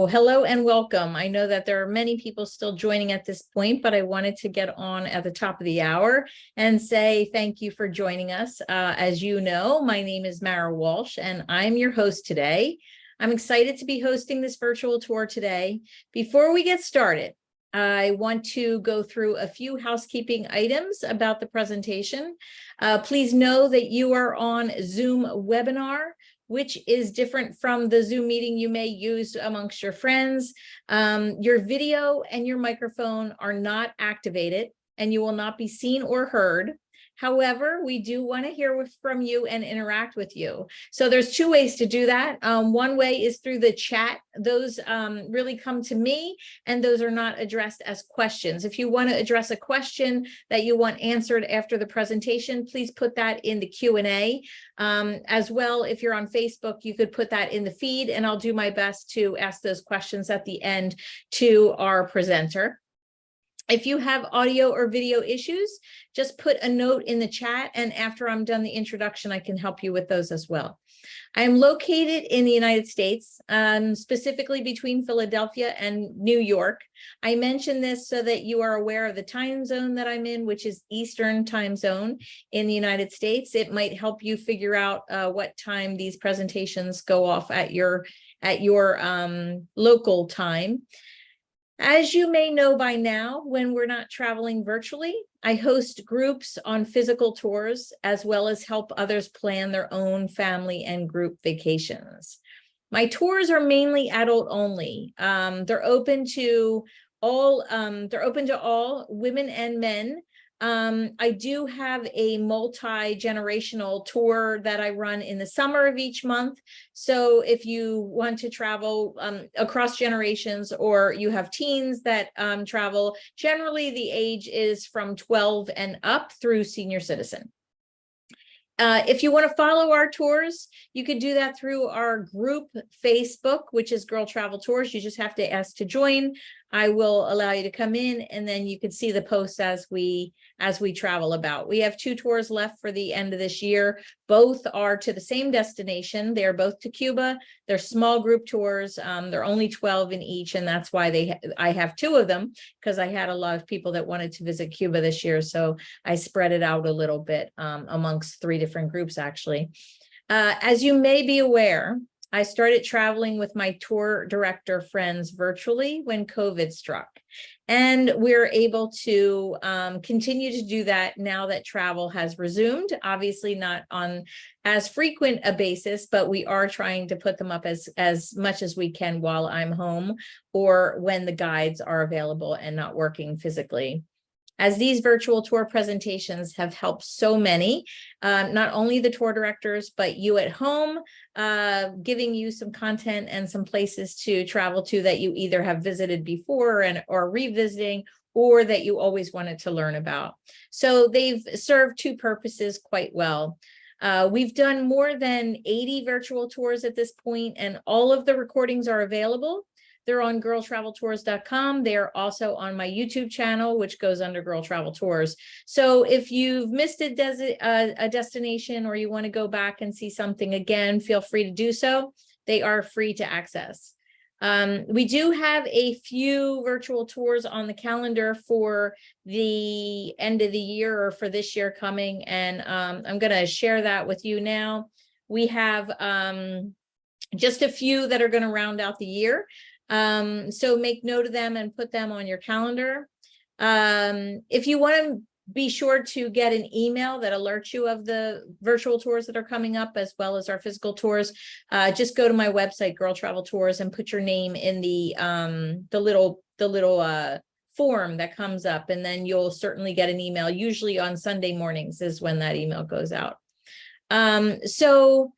So hello and welcome. I know that there are many people still joining at this point, but I wanted to get on at the top of the hour and say thank you for joining us. As you know, my name is Mara Walsh and I'm your host today. I'm excited to be hosting this virtual tour today. Before we get started, I want to go through a few housekeeping items about the presentation. Please know that you are on Zoom webinar, which is different from the Zoom meeting you may use amongst your friends. Your video and your microphone are not activated and you will not be seen or heard. However, we do want to hear from you and interact with you. So there's two ways to do that. One way is through the chat. Those really come to me, and those are not addressed as questions. If you want to address a question that you want answered after the presentation, please put that in the Q&A. As well, if you're on Facebook, you could put that in the feed, and I'll do my best to ask those questions at the end to our presenter. If you have audio or video issues, just put a note in the chat, and after I'm done the introduction, I can help you with those as well. I'm located in the United States, specifically between Philadelphia and New York. I mention this so that you are aware of the time zone that I'm in, which is Eastern time zone in the United States. It might help you figure out what time these presentations go off at your local time. As you may know by now, when we're not traveling virtually, I host groups on physical tours, as well as help others plan their own family and group vacations. My tours are mainly adult only. They're open to all women and men. I do have a multi-generational tour that I run in the summer of each month. So if you want to travel across generations, or you have teens that travel, generally the age is from 12 and up through senior citizen. If you want to follow our tours, you could do that through our group Facebook, which is Girl Travel Tours. You just have to ask to join. I will allow you to come in, and then you can see the posts as we travel about. We have 2 tours left for the end of this year. Both are to the same destination. They are both to Cuba. They're small group tours. They're only 12 in each, and that's why I have 2 of them, because I had a lot of people that wanted to visit Cuba this year. So I spread it out a little bit amongst 3 different groups, actually. As you may be aware, I started traveling with my tour director friends virtually when COVID struck. And we're able to continue to do that now that travel has resumed. Obviously not on as frequent a basis, but we are trying to put them up as much as we can while I'm home, or when the guides are available and not working physically. As these virtual tour presentations have helped so many, not only the tour directors, but you at home, giving you some content and some places to travel to that you either have visited before or revisiting, or that you always wanted to learn about. So they've served 2 purposes quite well. We've done more than 80 virtual tours at this point, and all of the recordings are available. They're on girltraveltours.com. They are also on my YouTube channel, which goes under Girl Travel Tours. So if you've missed a destination, or you want to go back and see something again, feel free to do so. They are free to access. We do have a few virtual tours on the calendar for the end of the year, or for this year coming, and I'm going to share that with you now. We have just a few that are going to round out the year. So make note of them and put them on your calendar. If you want to be sure to get an email that alerts you of the virtual tours that are coming up, as well as our physical tours, just go to my website, Girl Travel Tours, and put your name in the little form that comes up, and then you'll certainly get an email. Usually on Sunday mornings is when that email goes out. So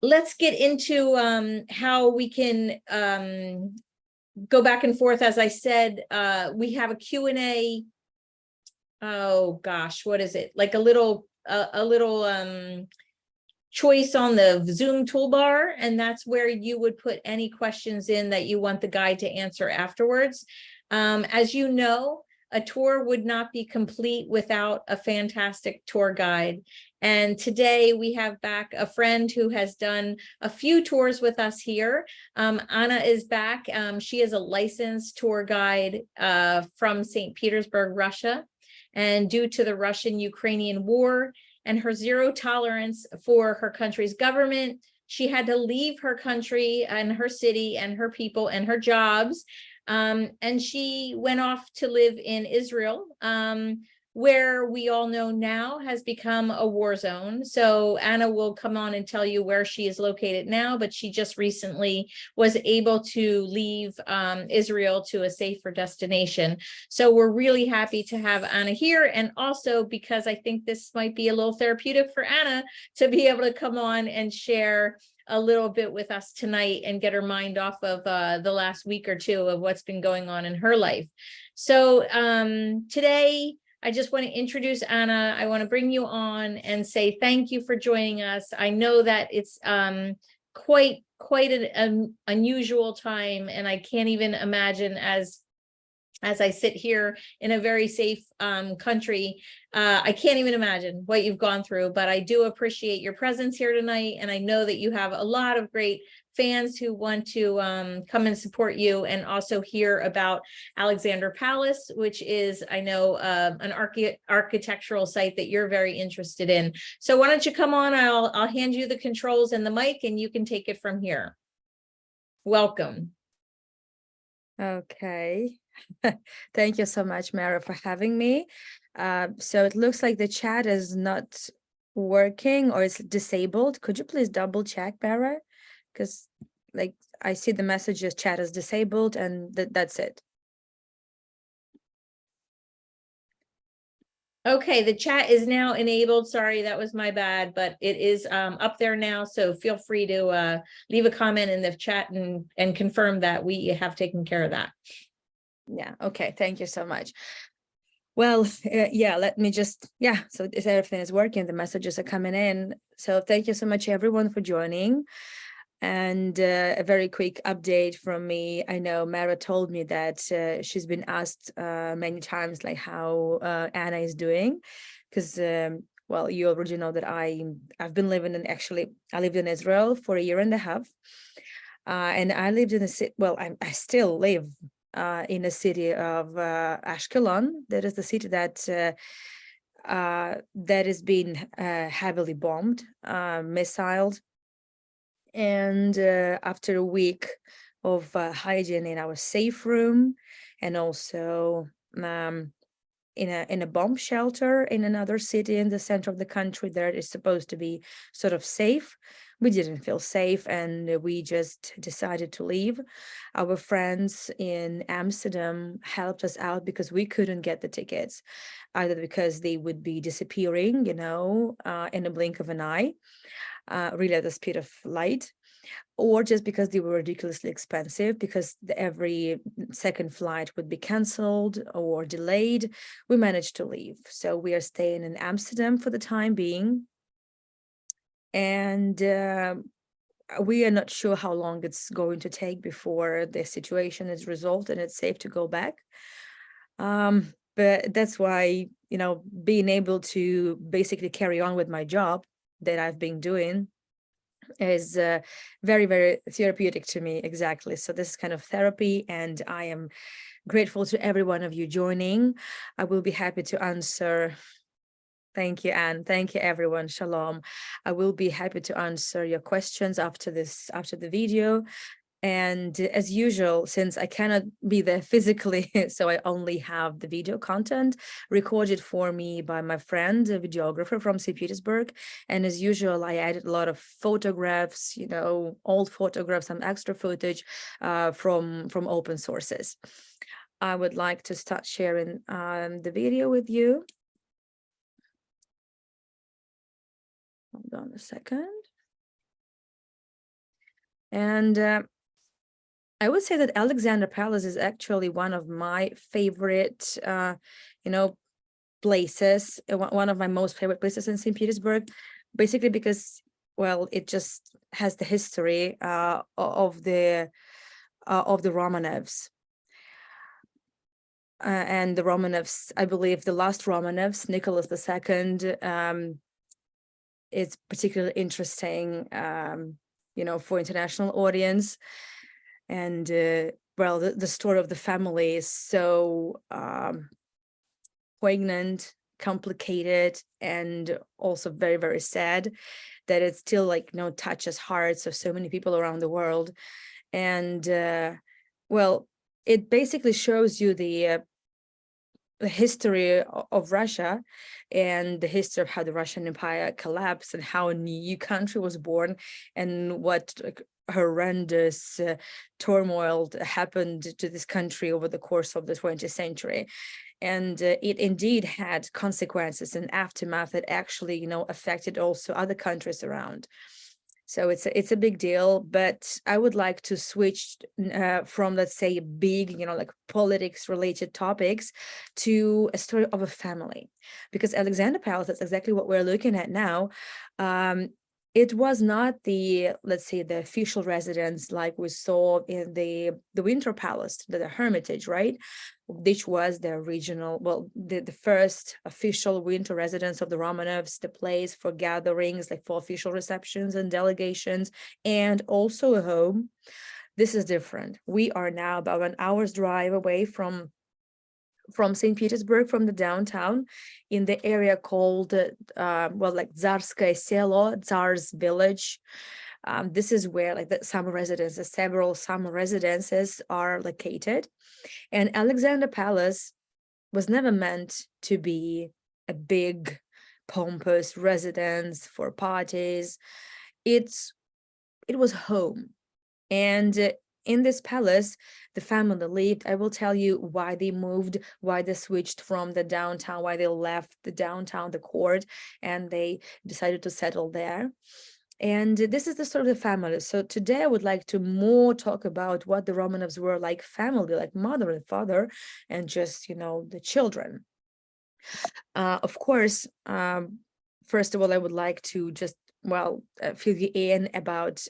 let's get into how we can go back and forth. As I said, we have a Q&A. Oh gosh, what is it? Like a little choice on the Zoom toolbar, and that's where you would put any questions in that you want the guide to answer afterwards. As you know, a tour would not be complete without a fantastic tour guide. And today we have back a friend who has done a few tours with us here. Anna is back. She is a licensed tour guide from Saint Petersburg, Russia. And due to the Russian-Ukrainian war and her zero tolerance for her country's government, she had to leave her country and her city and her people and her jobs. And she went off to live in Israel, where we all know now has become a war zone. So Anna will come on and tell you where she is located now, but she just recently was able to leave Israel to a safer destination. So we're really happy to have Anna here. And also because I think this might be a little therapeutic for Anna to be able to come on and share a little bit with us tonight and get her mind off of the last week or two of what's been going on in her life. So today, I just want to introduce Anna. I want to bring you on and say thank you for joining us. I know that it's quite an unusual time, and I can't even imagine as I sit here in a very safe country, I can't even imagine what you've gone through, but I do appreciate your presence here tonight. And I know that you have a lot of great fans who want to come and support you and also hear about Alexandra Palace, which is, I know, an architectural site that you're very interested in. So why don't you come on, I'll hand you the controls and the mic and you can take it from here. Welcome. Okay. Thank you so much, Mara, for having me. So it looks like the chat is not working or it's disabled. Could you please double check, Mara? Because like I see the messages chat is disabled and that's it. Okay, the chat is now enabled. Sorry, that was my bad, but it is up there now. So feel free to leave a comment in the chat and confirm that we have taken care of that. Yeah, okay, thank you so much. Well, yeah, let me just, so everything is working, the messages are coming in. So thank you so much, everyone, for joining. And a very quick update from me. I know Mara told me that she's been asked many times, like how Anna is doing, because, well, you already know that I've been living in, actually, I lived in Israel for 1.5 years. And I lived in a city, well, I still live in a city of Ashkelon. That is the city that has been heavily bombed, missiled. And after a week of hiding in our safe room and also in a bomb shelter in another city in the center of the country that is supposed to be sort of safe, we didn't feel safe and we just decided to leave. Our friends in Amsterdam helped us out because we couldn't get the tickets, either because they would be disappearing, in a blink of an eye, really at the speed of light, or just because they were ridiculously expensive, because every second flight would be canceled or delayed. We managed to leave. So we are staying in Amsterdam for the time being. And we are not sure how long it's going to take before the situation is resolved and it's safe to go back. But that's why, being able to basically carry on with my job that I've been doing is very, very therapeutic to me. Exactly. So this is kind of therapy, and I am grateful to every one of you joining. I will be happy to answer. Thank you, Anne. Thank you, everyone. Shalom. I will be happy to answer your questions after the video. And as usual, since I cannot be there physically, so I only have the video content recorded for me by my friend, a videographer from St. Petersburg. And as usual, I added a lot of photographs, old photographs, some extra footage from open sources. I would like to start sharing the video with you. Hold on a second. And I would say that Alexandra Palace is actually one of my favorite, places, one of my most favorite places in St. Petersburg, basically because, well, it just has the history of the Romanovs. And the Romanovs, I believe the last Romanovs, Nicholas II, it's particularly interesting, for international audience. And well, the story of the family is so poignant, complicated, and also very, very sad, that it still touches hearts of so many people around the world. And well, it basically shows you the history of Russia, and the history of how the Russian Empire collapsed, and how a new country was born, and what horrendous turmoil happened to this country over the course of the 20th century. And it indeed had consequences and aftermath that actually, affected also other countries around. So it's a big deal. But I would like to switch from, let's say, big, like politics related topics, to a story of a family, because Alexander Palace, that's exactly what we're looking at now. It was not the, let's say, the official residence like we saw in the Winter Palace, the Hermitage, right? Which was the original, well, the first official winter residence of the Romanovs, the place for gatherings, like for official receptions and delegations, and also a home. This is different. We are now about an hour's drive away from Saint Petersburg, from the downtown, in the area called, like Tsarskoye Selo, Tsar's village. This is where the summer residences, several summer residences are located. And Alexander Palace was never meant to be a big, pompous residence for parties. It was home. And in this palace, the family lived. I will tell you why they moved, why they switched from the downtown, why they left the downtown, the court, and they decided to settle there. And this is the story of the family. So today I would like to more talk about what the Romanovs were like family, like mother and father, and just, the children. Of course, first of all, I would like to just, fill you in about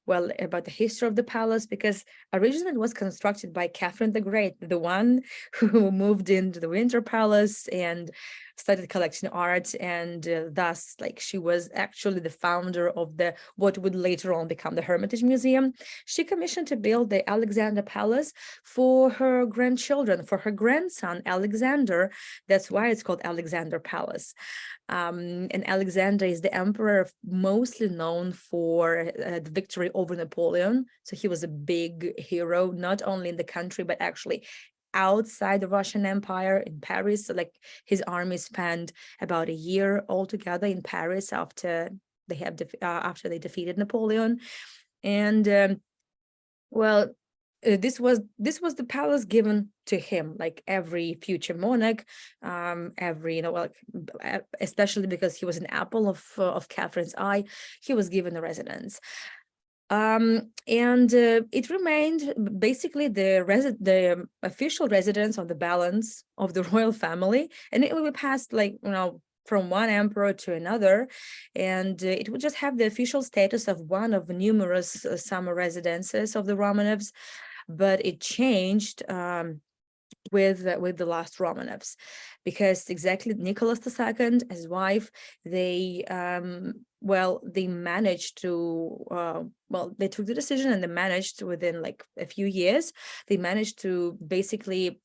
about the history of the palace, because originally it was constructed by Catherine the Great, the one who moved into the Winter Palace and started collecting art, and thus she was actually the founder of what would later on become the Hermitage Museum. She commissioned to build the Alexander Palace for her grandchildren, for her grandson Alexander. That's why it's called Alexander Palace. And Alexander is the emperor mostly known for the victory over Napoleon. So he was a big hero, not only in the country, but actually outside the Russian Empire, in Paris. So his army spent about a year altogether in Paris after they defeated Napoleon. And this was the palace given to him, like every future monarch, especially because he was an apple of Catherine's eye, he was given a residence. And it remained basically the official residence of the balance of the royal family, and it will be passed from one emperor to another, and it would just have the official status of one of numerous summer residences of the Romanovs. But it changed with the last Romanovs, because exactly Nicholas II, his wife, they managed to they took the decision, and they managed within a few years, they managed to basically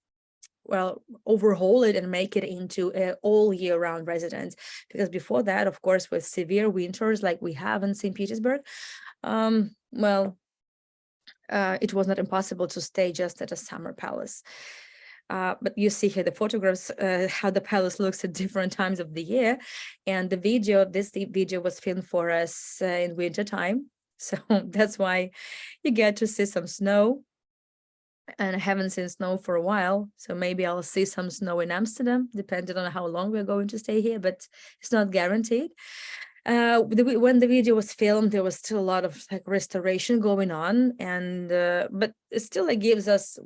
overhaul it and make it into an all year round residence. Because before that, of course, with severe winters like we have in St. Petersburg, it was not impossible to stay just at a summer palace. But you see here the photographs, how the palace looks at different times of the year. And this video was filmed for us in winter time. So that's why you get to see some snow. And I haven't seen snow for a while. So maybe I'll see some snow in Amsterdam, depending on how long we're going to stay here, but it's not guaranteed. When the video was filmed, there was still a lot of restoration going on, and but it still gives us,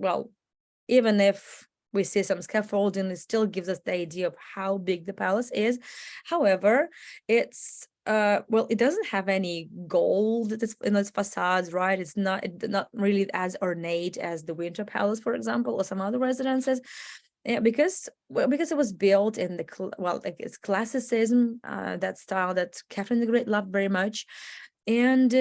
even if we see some scaffolding, it still gives us the idea of how big the palace is. However, it's it doesn't have any gold in its facades, right? It's not really as ornate as the Winter Palace, for example, or some other residences. Yeah, because it was built in the like it's classicism, that style that Catherine the Great loved very much, and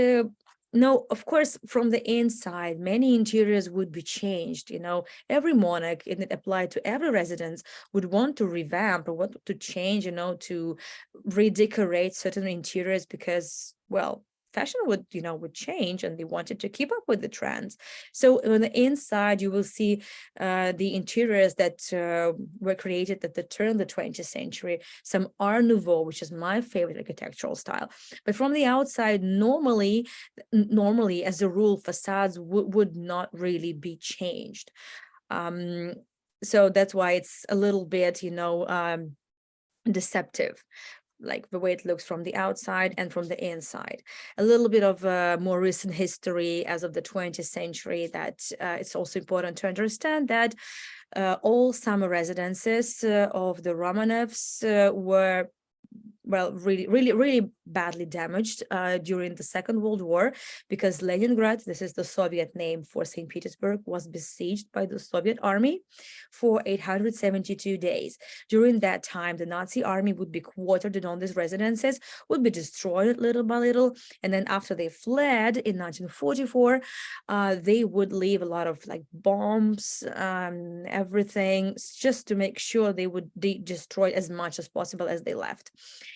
no, of course, from the inside, many interiors would be changed. You know, every monarch, and it applied to every residence, would want to revamp or want to change. You know, to redecorate certain interiors because, well, fashion would change, and they wanted to keep up with the trends. So on the inside, you will see the interiors that were created at the turn of the 20th century, some Art Nouveau, which is my favorite architectural style. But from the outside, normally, as a rule, facades would not really be changed. So that's why it's a little bit, deceptive, like the way it looks from the outside and from the inside. A little bit of more recent history as of the 20th century, that it's also important to understand that all summer residences of the Romanovs were, well, really badly damaged during the Second World War, because Leningrad, this is the Soviet name for Saint Petersburg, was besieged by the Soviet army for 872 days. During that time, the Nazi army would be quartered in all these residences, would be destroyed little by little, and then after they fled in 1944, they would leave a lot of like bombs, everything, just to make sure they would destroy as much as possible as they left.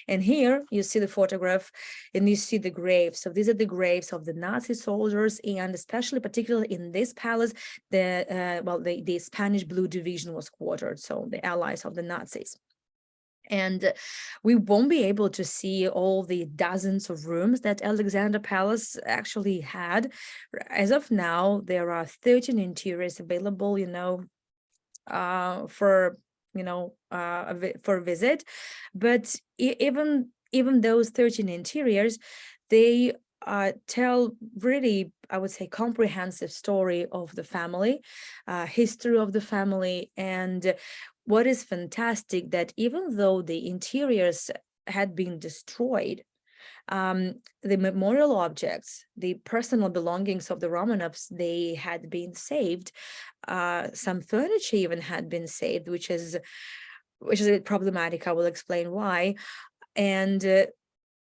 And here you see the photograph and you see the graves. So these are the graves of the Nazi soldiers, and especially particularly in this palace, the Spanish Blue Division was quartered, so the allies of the Nazis. And we won't be able to see all the dozens of rooms that Alexandra Palace actually had. As of now, there are 13 interiors available, for for a visit. But even those 13 interiors, they tell really, I would say, comprehensive story of the family, history of the family. And what is fantastic, that even though the interiors had been destroyed, the memorial objects, the personal belongings of the Romanovs, they had been saved. Some furniture even had been saved, which is a bit problematic. I will explain why. And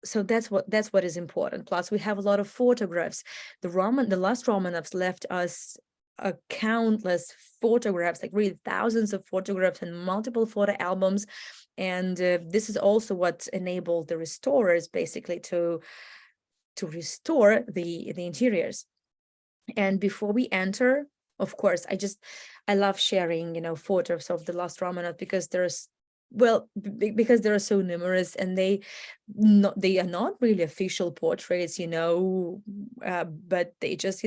so that's what is important. Plus, we have a lot of photographs. The last Romanovs left us countless photographs, like really thousands of photographs and multiple photo albums. And this is also what enabled the restorers basically to restore the interiors. And before we enter, of course, I love sharing, photos of the last Romanov, because because they are so numerous, and they are not really official portraits, but they just,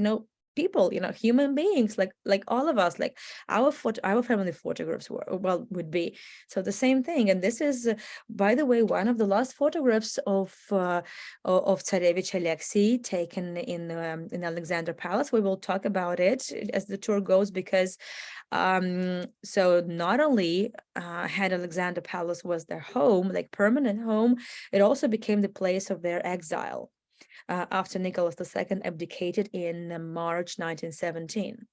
people, human beings, like all of us, like our family photographs would be. So the same thing. And this is, by the way, one of the last photographs of Tsarevich Alexey taken in Alexandra Palace. We will talk about it as the tour goes, because so not only had Alexandra Palace was their home, like permanent home, it also became the place of their exile. After Nicholas II abdicated in March 1917.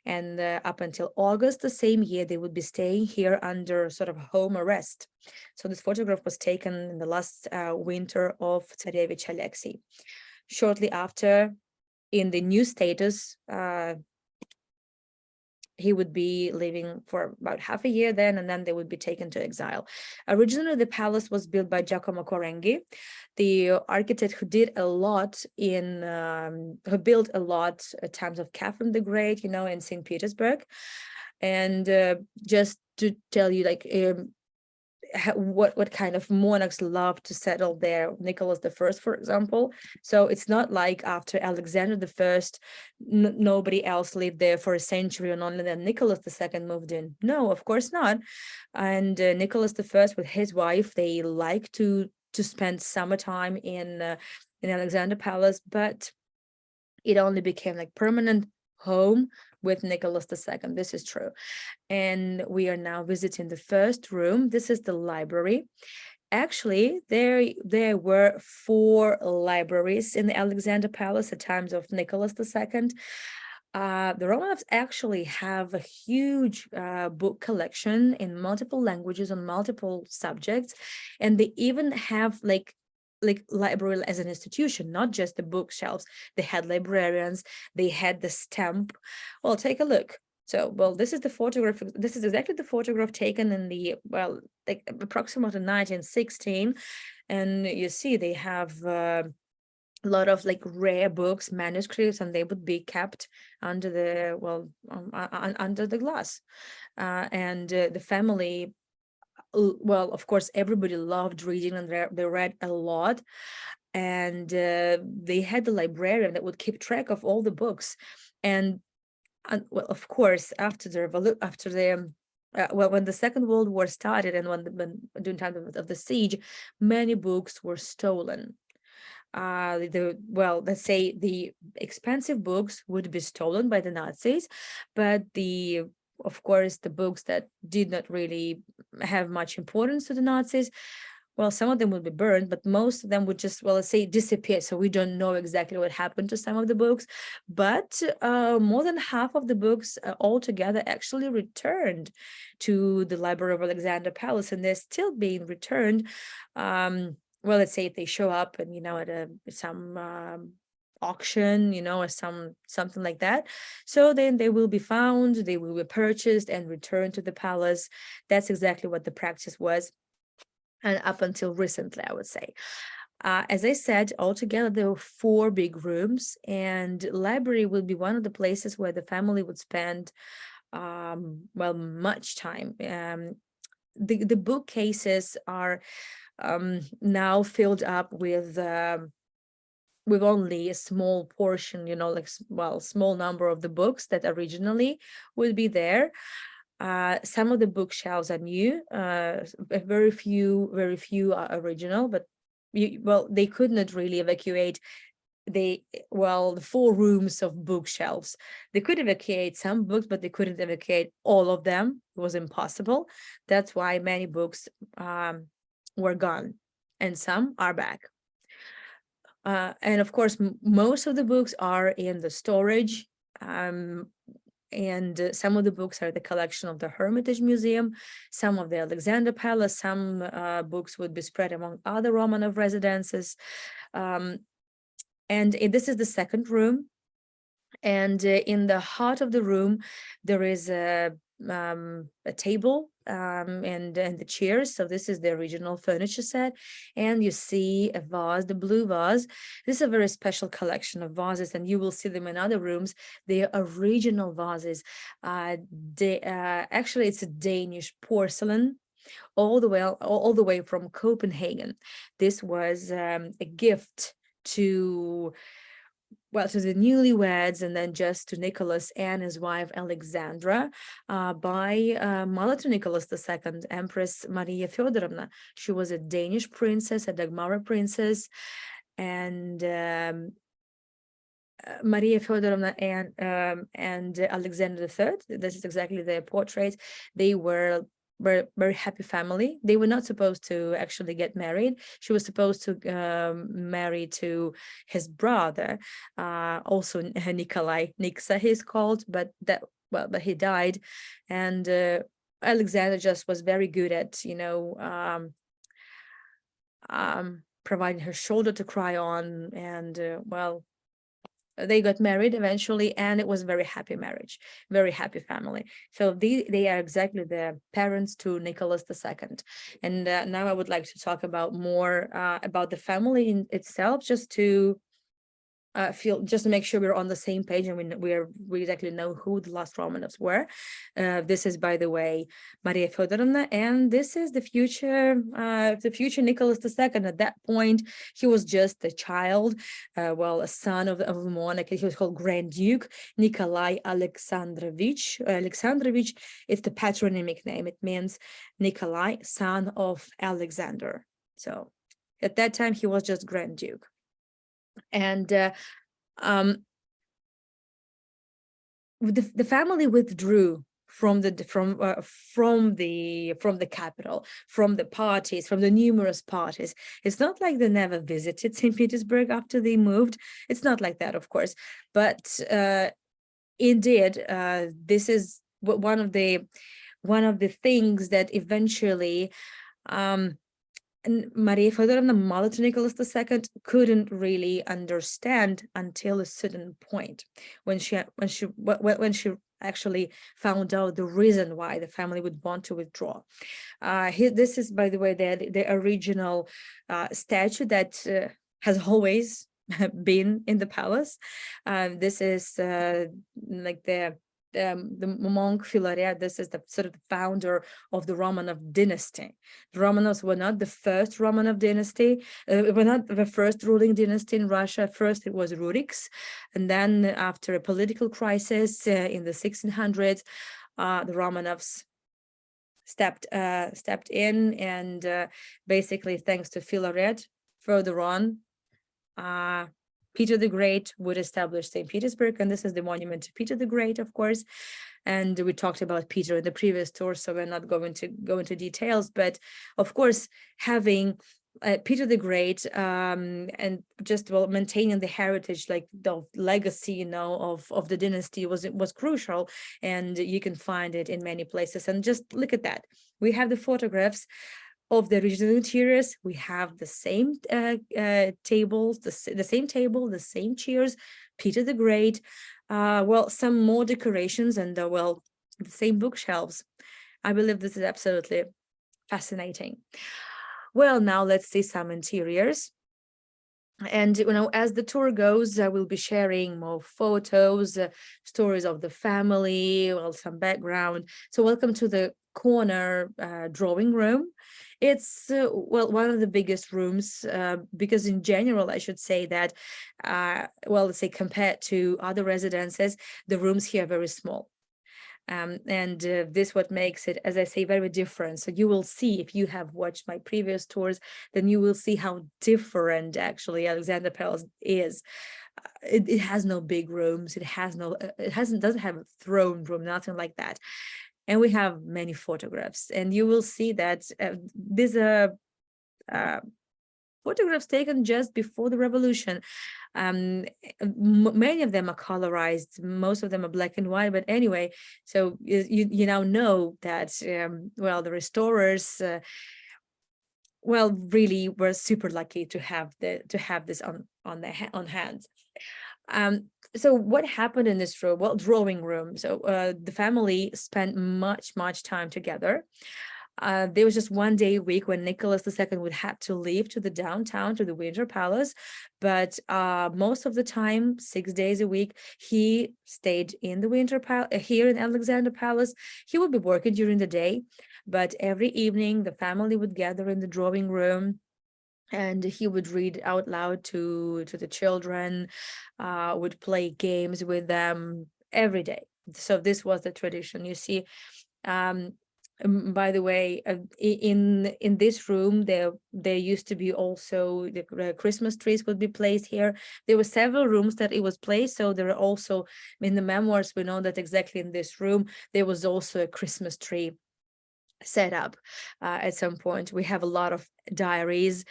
And up until August the same year, they would be staying here under sort of home arrest. So this photograph was taken in the last winter of Tsarevich Alexey. Shortly after, in the new status, he would be living for about half a year then, and then they would be taken to exile. Originally, the palace was built by Giacomo Corenghi, the architect who did a lot who built a lot at times of Catherine the Great, in Saint Petersburg. And just to tell you, like, what kind of monarchs love to settle there, Nicholas I, for example. So it's not like after Alexander I, nobody else lived there for a century, and only then Nicholas II moved in. No, of course not. And Nicholas I with his wife, they like to spend summertime in Alexandra Palace, but it only became like permanent home with Nicholas II. This is true. And we are now visiting the first room. This is the library. Actually, there were 4 libraries in the Alexandra Palace at times of Nicholas II. The Romanovs actually have a huge book collection in multiple languages on multiple subjects, and they even have like library as an institution, not just the bookshelves. They had librarians, they had the stamp. Well, take a look. So, well, this is the photograph. This is exactly the photograph taken in the, well, like approximately 1916, and you see they have a lot of like rare books, manuscripts, and they would be kept under the, well, under the glass. And the family, well, of course, everybody loved reading, and they read a lot. And they had a librarian that would keep track of all the books. And well, of course, after the well, when the Second World War started, and when during time of the siege, many books were stolen. Well, let's say the expensive books would be stolen by the Nazis, but of course, the books that did not really have much importance to the Nazis, well, some of them would be burned, but most of them would just, well, let's say, disappear. So we don't know exactly what happened to some of the books, but more than half of the books altogether actually returned to the Library of Alexander Palace, and they're still being returned. Well, let's say if they show up and, at some auction, or something like that. So then they will be found, they will be purchased and returned to the palace. That's exactly what the practice was. And up until recently, I would say. As I said, altogether, there were 4 big rooms, and library will be one of the places where the family would spend, well, much time. The bookcases are now filled up with only a small portion, like, well, small number of the books that originally would be there. Some of the bookshelves are new, very few are original, but well, they could not really evacuate the 4 rooms of bookshelves. They could evacuate some books, but they couldn't evacuate all of them. It was impossible. That's why many books were gone, and some are back. And of course, most of the books are in the storage, and some of the books are the collection of the Hermitage Museum, some of the Alexander Palace, some books would be spread among other Romanov residences. And this is the second room. And in the heart of the room, there is a table and the chairs. So this is the original furniture set. And you see a vase, the blue vase. This is a very special collection of vases, and you will see them in other rooms. They are original vases. Actually, it's a Danish porcelain, all the way from Copenhagen. This was a gift to the newlyweds, and then just to Nicholas and his wife Alexandra, by mother to Nicholas II, Empress Maria Feodorovna. She was a Danish princess, a Dagmara princess, and Maria Feodorovna and Alexander III. This is exactly their portraits. They were very happy family. They were not supposed to actually get married. She was supposed to marry to his brother, also Nikolai, Niksa he's called, but he died. And Alexander just was very good at providing her shoulder to cry on, and they got married eventually, and it was a very happy marriage, very happy family. So they are exactly the parents to Nicholas II. And now I would like to talk about more about the family in itself, just to make sure we're on the same page, and we exactly know who the last Romanovs were. This is, by the way, Maria Feodorovna, and this is the future Nicholas II. At that point, he was just a child, a son of a monarch. He was called Grand Duke Nikolai Alexandrovich. Alexandrovich is the patronymic name. It means Nikolai, son of Alexander. So at that time, he was just Grand Duke. And the family withdrew from the capital, from the parties, from the numerous parties. It's not like they never visited St. Petersburg after they moved. It's not like that, of course, but Indeed, this is one of the things that eventually and Maria Feodorovna, mother to Nicholas II, couldn't really understand until a certain point when she actually found out the reason why the family would want to withdraw. This is, by the way, the original statue that has always been in the palace. This is like the monk Filaret. This is the sort of the founder of the Romanov dynasty. The Romanovs were not the first Romanov dynasty, were not the first ruling dynasty in Russia. First it was Ruriks, and then after a political crisis in the 1600s, the Romanovs stepped in, and basically thanks to Filaret, further on, Peter the Great would establish Saint Petersburg, and this is the monument to Peter the Great, of course. And we talked about Peter in the previous tour, so we're not going to go into details. But of course, having Peter the Great and just maintaining the heritage, like the legacy, of the dynasty was crucial, and you can find it in many places. And just look at that. We have the photographs of the original interiors. We have the same tables, the same table, the same chairs, Peter the Great, some more decorations, and the same bookshelves. I believe this is absolutely fascinating. Well, now let's see some interiors. And as the tour goes, I will be sharing more photos, stories of the family, some background. So welcome to the corner drawing room. It's one of the biggest rooms, because in general, I should say that, let's say compared to other residences, the rooms here are very small. This what makes it, as I say, very different. So you will see, if you have watched my previous tours, then you will see how different actually Alexandra Palace is. It has no big rooms. Doesn't have a throne room, nothing like that. And we have many photographs, and you will see that these are photographs taken just before the revolution. Many of them are colorized, most of them are black and white, but anyway, so you now know that the restorers really were super lucky to have this on hands. So what happened in this room? Well, drawing room. So the family spent much time together. There was just one day a week when Nicholas II would have to leave to the downtown, to the Winter Palace, but most of the time, 6 days a week, he stayed in the Winter Palace, here in Alexandra Palace. He would be working during the day, but every evening the family would gather in the drawing room, and he would read out loud to the children, would play games with them every day. So this was the tradition. You see, by the way, in this room, there used to be also the Christmas trees would be placed here. There were several rooms that it was placed. So there are also, in the memoirs, we know that exactly in this room, there was also a Christmas tree set up at some point. We have a lot of diaries.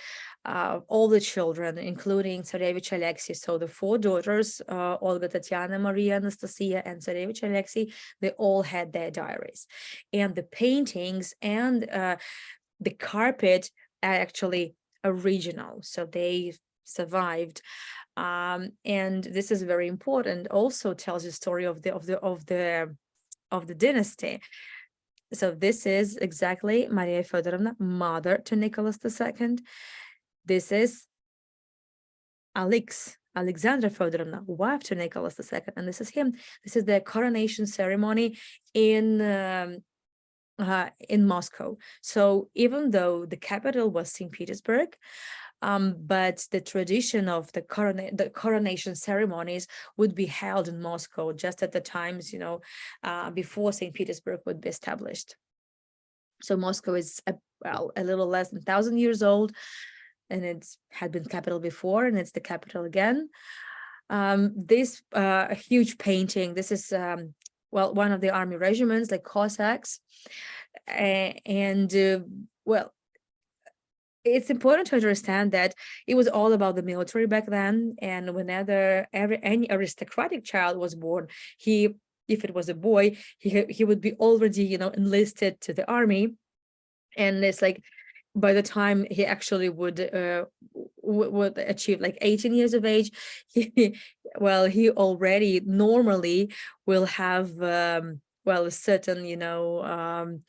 All the children, including Tsarevich Alexey, so the 4 daughters, Olga, Tatiana, Maria, Anastasia, and Tsarevich Alexey, they all had their diaries. And the paintings and the carpet are actually original, so they survived. And this is very important. Also tells the story of the dynasty. So this is exactly Maria Feodorovna, mother to Nicholas II. This is Alexandra Feodorovna, wife to Nicholas II, and this is him. This is the coronation ceremony in Moscow. So even though the capital was Saint Petersburg, but the tradition of the coronation ceremonies would be held in Moscow just at the times, before Saint Petersburg would be established. So Moscow is a little less than 1,000 years old, and it's had been capital before, and it's the capital again. This huge painting, this is one of the army regiments, like Cossacks, it's important to understand that it was all about the military back then, and whenever any aristocratic child was born, if it was a boy, he would be already, you know, enlisted to the army. And it's like, by the time he actually would achieve like 18 years of age, he he already normally will have a certain, you know,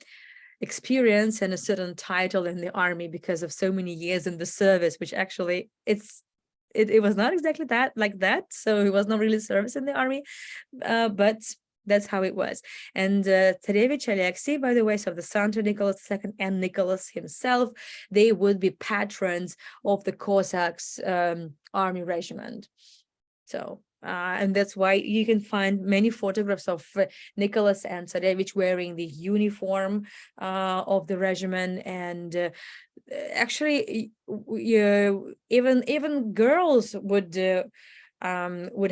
experience and a certain title in the army because of so many years in the service, which actually it was not exactly that like that. So he was not really service in the army, but that's how it was. And Tsarevich Alexey, by the way, so the son to Nicholas II and Nicholas himself, they would be patrons of the Cossacks army regiment. So and that's why you can find many photographs of Nicholas and Tsarevich wearing the uniform of the regiment. And actually, even girls would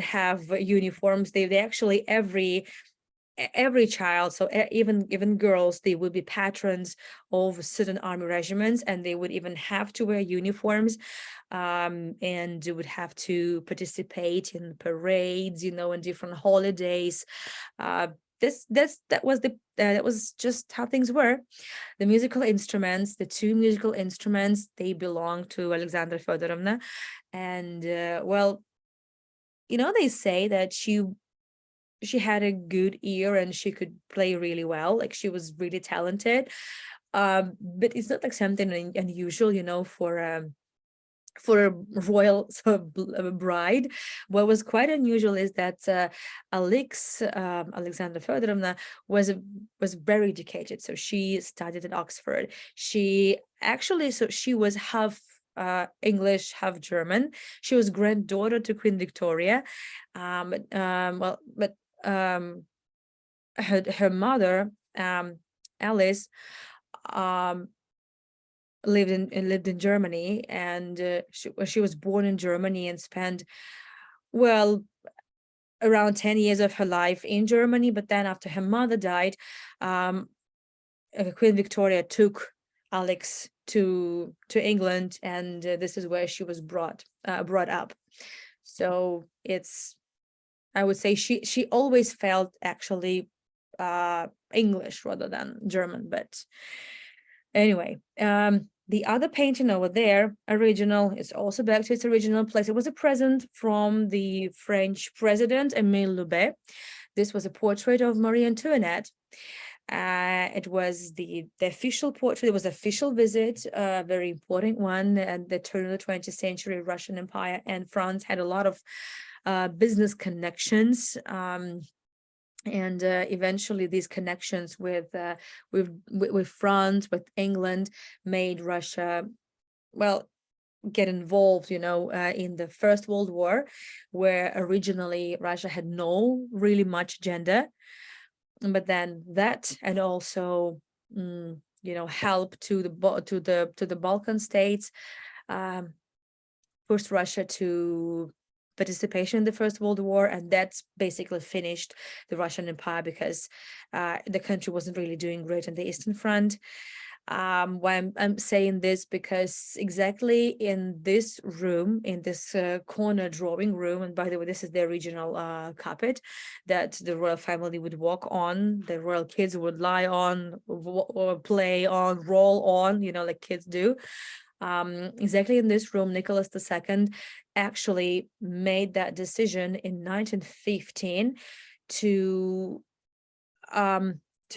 have uniforms. They actually every child, so even girls, they would be patrons of certain army regiments, and they would even have to wear uniforms, and would have to participate in parades, you know, and different holidays. That was just how things were. The musical instruments, the two musical instruments, they belong to Alexandra Feodorovna. And you know, they say that she had a good ear and she could play really well, like she was really talented. But it's not like something unusual, you know, for a royal bride. What was quite unusual is that Alexandra Feodorovna was very educated. So she studied at Oxford. She was half English, half German. She was granddaughter to Queen Victoria. But her mother, Alice, lived in Germany, and she was born in Germany and spent around 10 years of her life in Germany. But then after her mother died, Queen Victoria took Alex to England, and this is where she was brought up. So I would say she always felt actually English rather than German. But anyway, the other painting over there, original, is also back to its original place. It was a present from the French president, Émile Loubet. This was a portrait of Marie Antoinette. It was the official portrait. It was official visit, a very important one at the turn of the 20th century. Russian Empire and France had a lot of business connections, and eventually these connections with France, with England, made Russia get involved, you know, in the First World War, where originally Russia had no really much agenda. But then that, and also you know, help to the Balkan states, forced Russia to participation in the First World War, and that's basically finished the Russian Empire, because the country wasn't really doing great on the Eastern Front. Why I'm saying this, because exactly in this room, in this corner drawing room, and by the way, this is the original carpet that the royal family would walk on, the royal kids would lie on, or play on, roll on, you know, like kids do. Exactly in this room, Nicholas II actually made that decision in 1915 to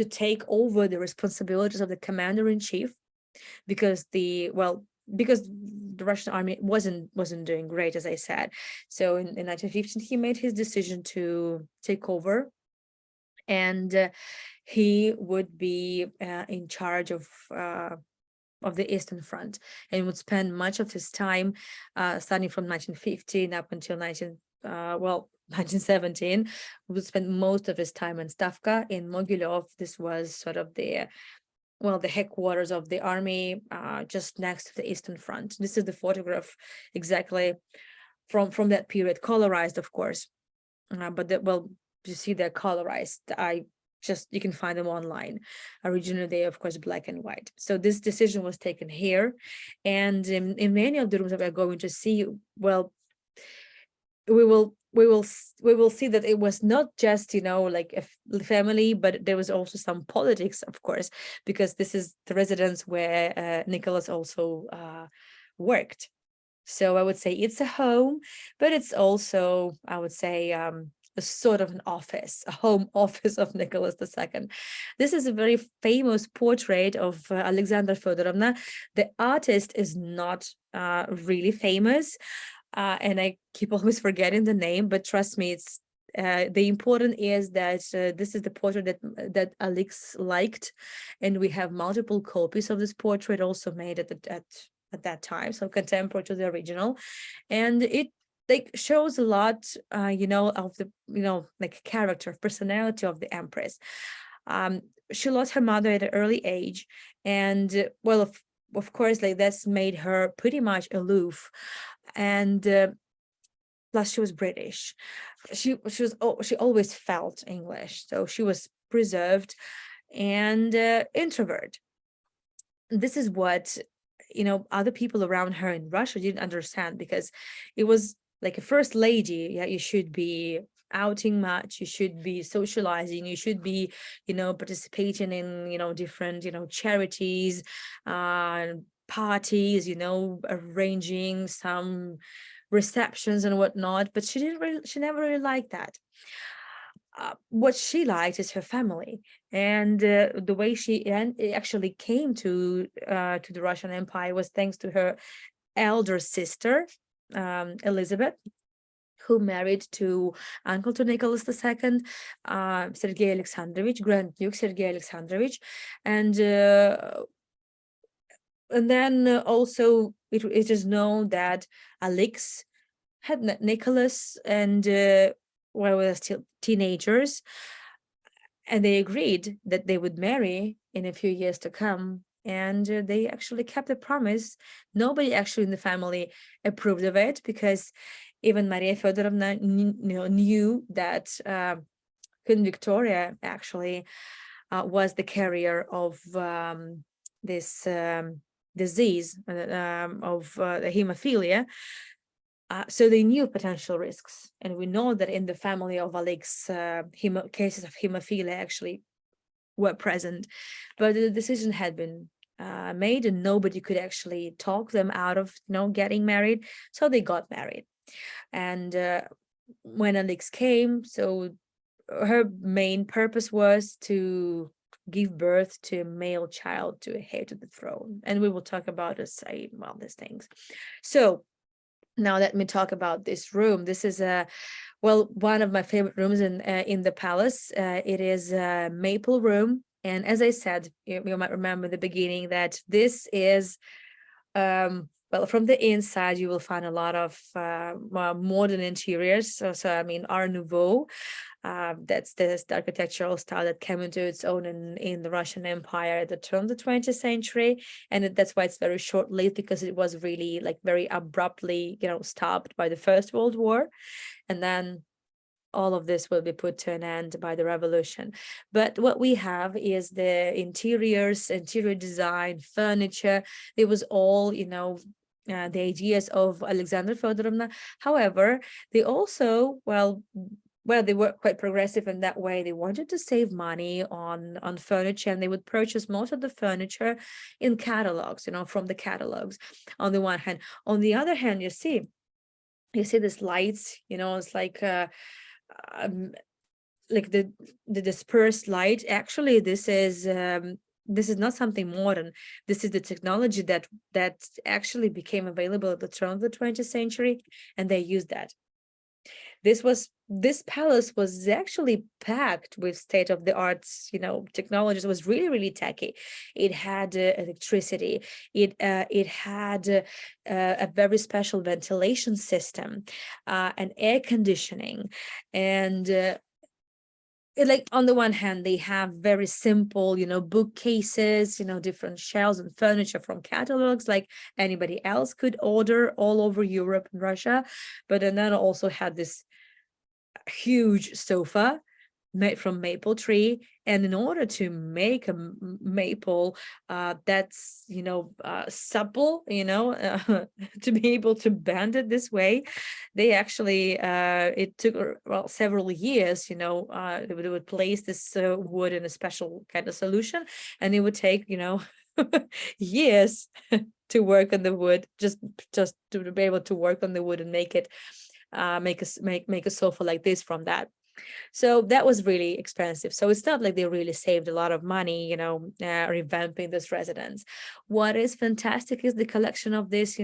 take over the responsibilities of the commander-in-chief, because the Russian army wasn't doing great, as I said. So in 1915, he made his decision to take over, and he would be in charge of the Eastern Front, and would spend much of his time, starting from 1915 up until 1917, would spend most of his time in Stavka in Mogilov. This was sort of the headquarters of the army, just next to the Eastern Front. This is the photograph exactly from that period, colorized, of course, but you see they're colorized. I just you can find them online. Originally, they of course black and white. So this decision was taken here, and in many of the rooms that we're going to see, well, we will see that it was not just like a family, but there was also some politics, of course, because this is the residence where Nicholas also worked. So I would say it's a home, but it's also, I would say, a sort of an office, a home office of Nicholas II. This is a very famous portrait of Alexandra Feodorovna. The artist is not really famous, and I keep always forgetting the name, but trust me, it's the important is that this is the portrait that Alex liked, and we have multiple copies of this portrait also made at that time, so contemporary to the original, and it like shows a lot, of the like character, personality of the Empress. She lost her mother at an early age, and well, of course, like that's made her pretty much aloof, and plus she was British. She always felt English, so she was preserved and introvert. This is what other people around her in Russia didn't understand, because it was like a first lady. Yeah, you should be outing much, you should be socializing, you should be participating in different charities, parties, arranging some receptions and whatnot, but she never really liked that. What she liked is her family, and the way she actually came to the Russian Empire was thanks to her elder sister, Elizabeth, who married to uncle to Nicholas II, Sergei Alexandrovich, Grand Duke Sergei Alexandrovich, and then also it is known that Alex had met Nicholas, and while they were still teenagers, and they agreed that they would marry in a few years to come, and they actually kept the promise. Nobody actually in the family approved of it, because even Maria Feodorovna knew that Queen Victoria actually was the carrier of this disease of the hemophilia. So they knew potential risks, and we know that in the family of Alex, cases of hemophilia actually were present, but the decision had been made, and nobody could actually talk them out of getting married, so they got married. And when Alex came, so her main purpose was to give birth to a male child to heir to the throne, and we will talk about these things. So now let me talk about this room. This is one of my favorite rooms in the palace. It is a maple room, and as I said, you might remember in the beginning that this is from the inside you will find a lot of modern interiors. So I mean Art Nouveau. That's the architectural style that came into its own in the Russian Empire at the turn of the 20th century, and that's why it's very short-lived, because it was really like very abruptly stopped by the First World War, and then all of this will be put to an end by the revolution. But what we have is the interiors, interior design, furniture. It was all the ideas of Alexandra Feodorovna. However, they also they were quite progressive in that way. They wanted to save money on furniture, and they would purchase most of the furniture in catalogs, from the catalogs on the one hand. On the other hand, you see these lights, it's like the dispersed light. Actually, this is not something modern. This is the technology that actually became available at the turn of the 20th century, and they used that. This palace was actually packed with state-of-the-art, technologies. It was really, really techy. It had electricity. It had a very special ventilation system, and air conditioning, and on the one hand, they have very simple, bookcases, different shelves and furniture from catalogs like anybody else could order all over Europe and Russia. But then also had this huge sofa made from maple tree. And in order to make a maple that's, supple, to be able to bend it this way, they actually, it took, well, several years, they would place this wood in a special kind of solution, and it would take, years to work on the wood, just to be able to work on the wood and make it, make a sofa like this from that. So that was really expensive. So it's not like they really saved a lot of money, revamping this residence. What is fantastic is the collection of this,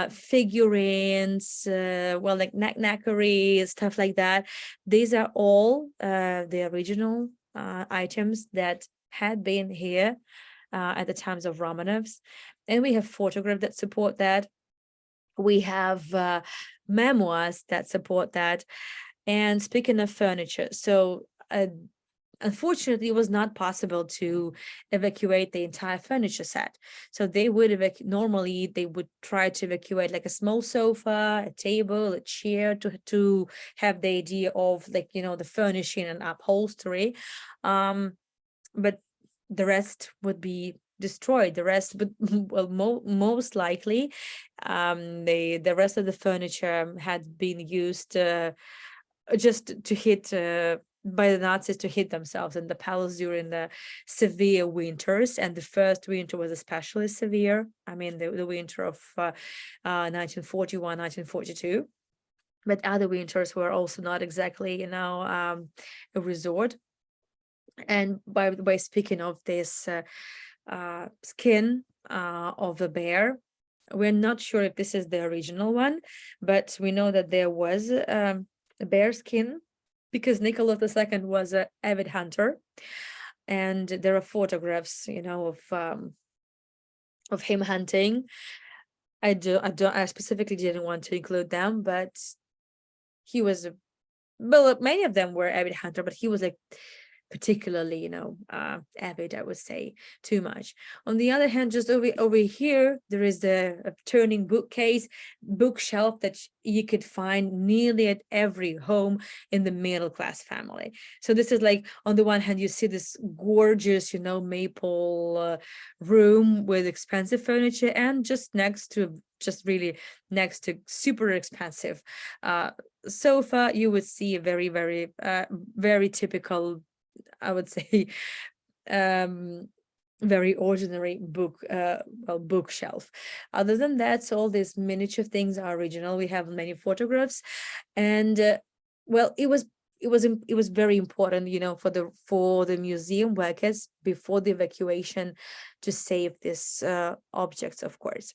figurines, like knackery, stuff like that. These are all the original items that had been here at the times of Romanovs. And we have photographs that support that. We have memoirs that support that. And speaking of furniture, so unfortunately, it was not possible to evacuate the entire furniture set. So they would normally they would try to evacuate like a small sofa, a table, a chair to have the idea of the furnishing and upholstery. But the rest would be destroyed. The rest would, well, most likely, the rest of the furniture had been used just to hit by the Nazis to hit themselves in the palace during the severe winters. And the first winter was especially severe. I mean, the winter of 1941, 1942. But other winters were also not exactly, a resort. And by the way, speaking of this skin of the bear, we're not sure if this is the original one, but we know that there was a bear skin because Nicholas II was an avid hunter, and there are photographs, of him hunting. I specifically didn't want to include them, but he was, well, many of them were avid hunter, but he was like particularly, avid, I would say, too much. On the other hand, just over here, there is the turning bookshelf that you could find nearly at every home in the middle class family. So this is like, on the one hand, you see this gorgeous, maple room with expensive furniture, and just really next to super expensive sofa, you would see a very, very, very typical, I would say, very ordinary bookshelf. Other than that, so all these miniature things are original. We have many photographs, and well, it was very important, for the museum workers before the evacuation to save these objects, of course.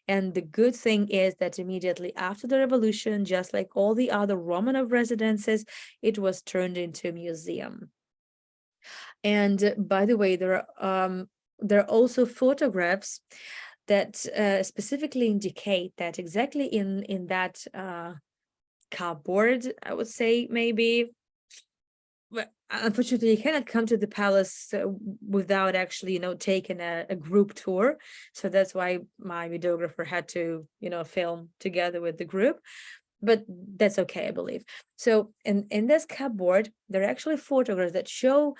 And the good thing is that immediately after the revolution, just like all the other Romanov residences, it was turned into a museum. And by the way, there are also photographs that specifically indicate that exactly in that cupboard, I would say, maybe. Well, unfortunately, you cannot come to the palace without actually, taking a group tour. So that's why my videographer had to, film together with the group. But that's okay, I believe. So in this cupboard, there are actually photographs that show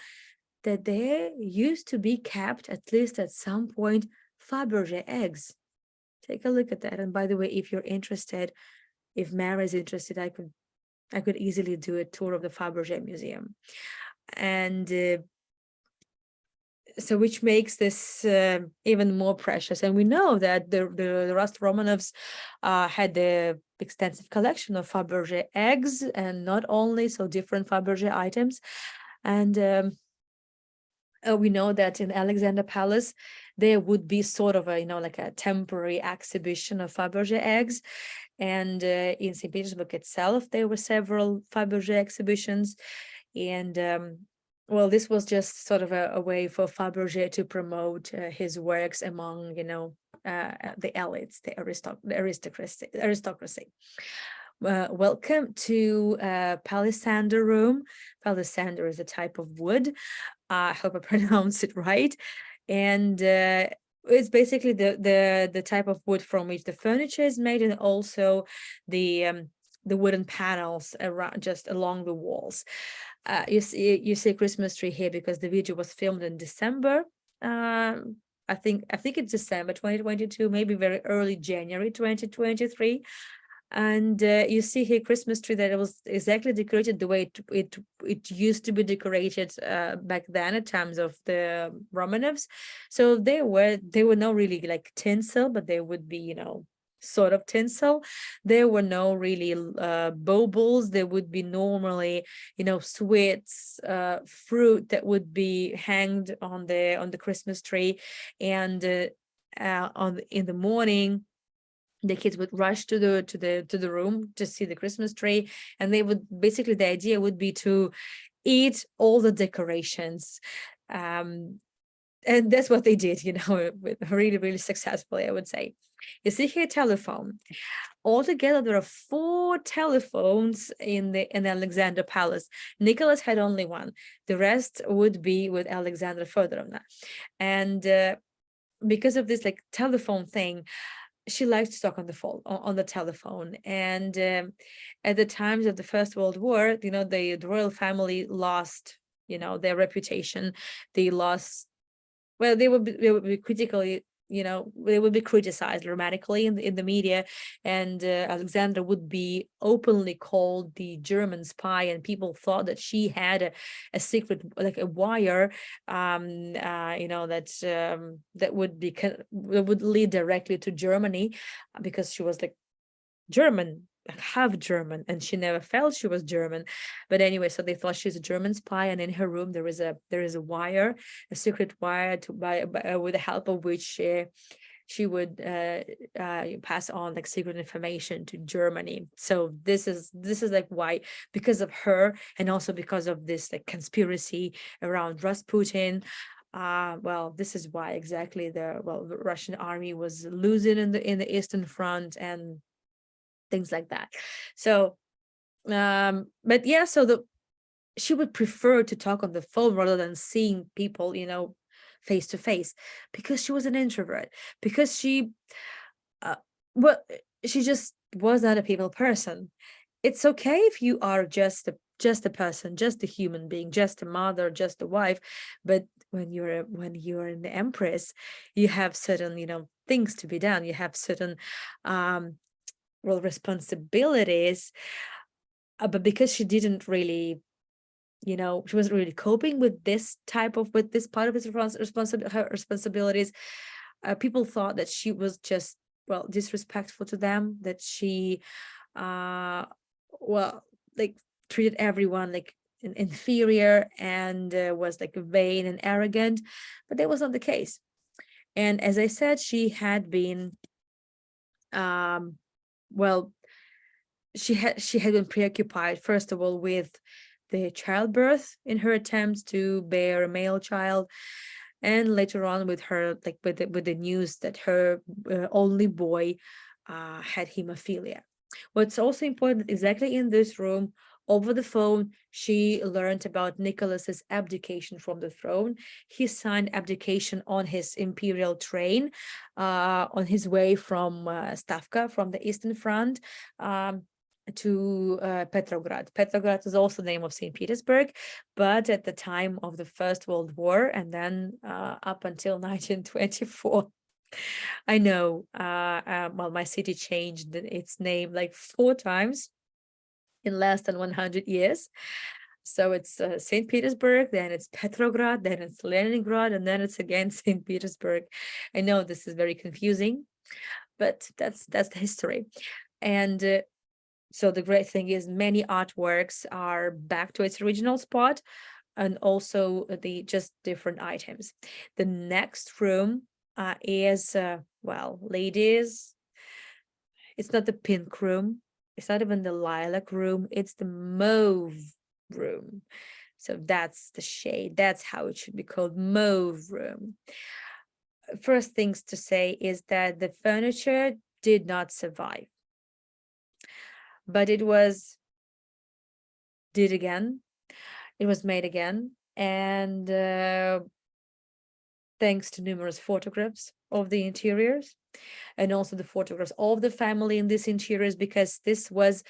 that there used to be kept, at least at some point, Fabergé eggs. Take a look at that. And by the way, if you're interested, if Mara is interested, I could easily do a tour of the Fabergé Museum. And so which makes this even more precious. And we know that the Rust Romanovs had the extensive collection of Fabergé eggs, and not only, so different Fabergé items. And we know that in Alexander Palace, there would be sort of a, like a temporary exhibition of Fabergé eggs. And in St. Petersburg itself, there were several Fabergé exhibitions. And well, this was just sort of a way for Fabergé to promote his works among, the elites, the aristocracy. Welcome to Palisander room. Palisander is a type of wood. I hope I pronounced it right. And it's basically the type of wood from which the furniture is made, and also the the wooden panels around, just along the walls. You see Christmas tree here because the video was filmed in December. I think it's December 2022, maybe very early January 2023. And you see here Christmas tree that it was exactly decorated the way it used to be decorated back then in terms of the Romanovs. So they were not really like tinsel, but they would be, you know, sort of tinsel. There were no really baubles. There would be normally, you know, sweets, fruit that would be hanged on the Christmas tree, and in the morning the kids would rush to the room to see the Christmas tree, and they would basically, the idea would be to eat all the decorations. And that's what they did, you know, really, really successfully, I would say. You see here telephone. Altogether, there are 4 telephones in the Alexander Palace. Nicholas had only one. The rest would be with Alexandra Feodorovna. And because of this like telephone thing, she liked to talk on the phone, on the telephone. And at the times of the First World War, you know, the royal family lost, you know, their reputation. They lost, well, they would be critically, you know, they would be criticized dramatically in the media, and Alexandra would be openly called the German spy, and people thought that she had a secret, like a wire, you know, that would lead directly to Germany, because she was like German, half German, and she never felt she was German. But anyway, so they thought she's a German spy, and in her room there is a wire, a secret wire, with the help of which she would pass on like secret information to Germany. So this is like why, because of her, and also because of this like conspiracy around Rasputin. Well, this is why exactly the Russian army was losing in the Eastern Front and things like that. So but yeah, so she would prefer to talk on the phone rather than seeing people, you know, face to face, because she was an introvert, because she she just was not a people person. It's okay if you are just a person, just a human being, just a mother, just a wife, but when you're an empress, you have certain, you know, things to be done. You have certain responsibilities, but because she didn't really, you know, she wasn't really coping with this part of his responsibilities, people thought that she was just, well, disrespectful to them, that she like treated everyone like inferior, and was like vain and arrogant. But that was not the case. And as I said, she had been well, she had been preoccupied, first of all, with the childbirth in her attempts to bear a male child, and later on with her, like with the news that her only boy had hemophilia. What's also important, exactly in this room, over the phone, she learned about Nicholas's abdication from the throne. He signed abdication on his imperial train, on his way from Stavka, from the Eastern Front, to Petrograd. Petrograd is also the name of Saint Petersburg, but at the time of the First World War, and then up until 1924. I know, well, my city changed its name like 4 times in less than 100 years. So it's St. Petersburg, then it's Petrograd, then it's Leningrad, and then it's again St. Petersburg. I know this is very confusing, but that's the history. And so the great thing is many artworks are back to its original spot, and also the just different items. The next room is, well, ladies, it's not the pink room. It's not even the lilac room. It's the mauve room. So that's the shade. That's how it should be called, mauve room. First things to say is that the furniture did not survive, but it was did again. It was made again, and thanks to numerous photographs of the interiors, and also the photographs of the family in these interiors, because this was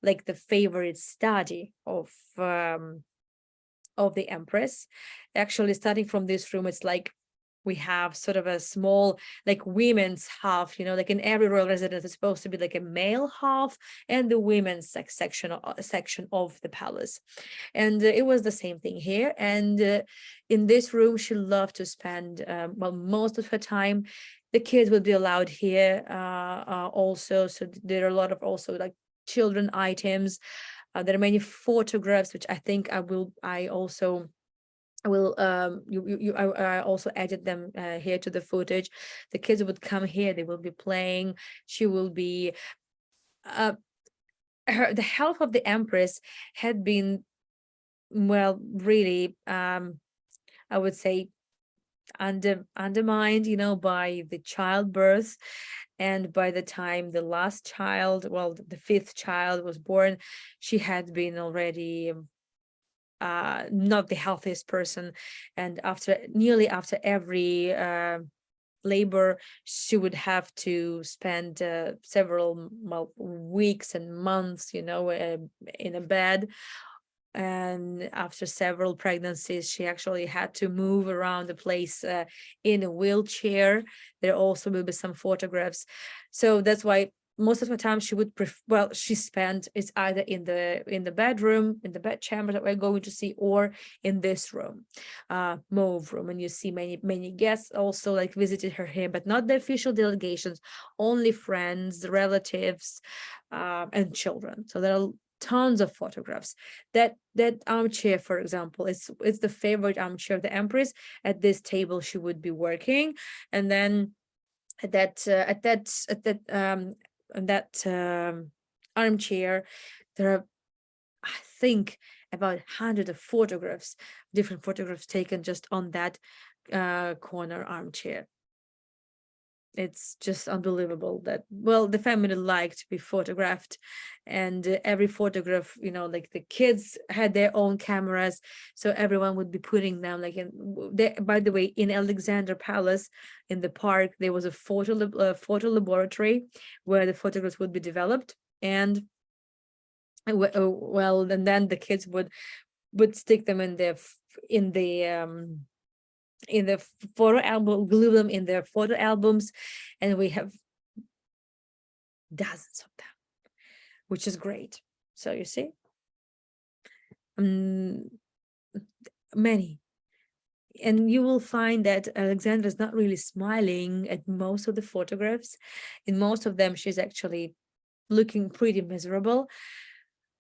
like the favorite study of the Empress. Actually, starting from this room, it's like we have sort of a small like women's half, like in every royal residence, it's supposed to be like a male half and the women's section of the palace. And it was the same thing here. And in this room, she loved to spend, most of her time. The kids would be allowed here also. So there are a lot of also like children items. There are many photographs, which I think I will also I also added them here to the footage. The kids would come here, they will be playing. She will be the health of the Empress had been, well, really I would say undermined, by the childbirth. And by the time the last child, well, the fifth child was born, she had been already not the healthiest person. And after every labor, she would have to spend several weeks and months, in a bed. And after several pregnancies, she actually had to move around the place in a wheelchair. There also will be some photographs. So that's why most of the time she would she spent it's either in the bedroom, in the bedchamber that we're going to see, or in this room, mauve room. And you see many guests also like visited her here, but not the official delegations, only friends, relatives, and children. So there are tons of photographs. That armchair, for example, it's the favorite armchair of the Empress. At this table she would be working, and then at that armchair there are, I think, about 100 of photographs, different photographs taken just on that corner armchair. It's just unbelievable that, well, the family liked to be photographed, and every photograph, like the kids had their own cameras, so everyone would be putting them like by the way, in Alexandra Palace, in the park, there was a photo laboratory where the photographs would be developed. And and then the kids would stick them in the photo album, glue them in their photo albums, and we have dozens of them, which is great. So you see, many. And you will find that Alexandra is not really smiling at most of the photographs. In most of them, she's actually looking pretty miserable.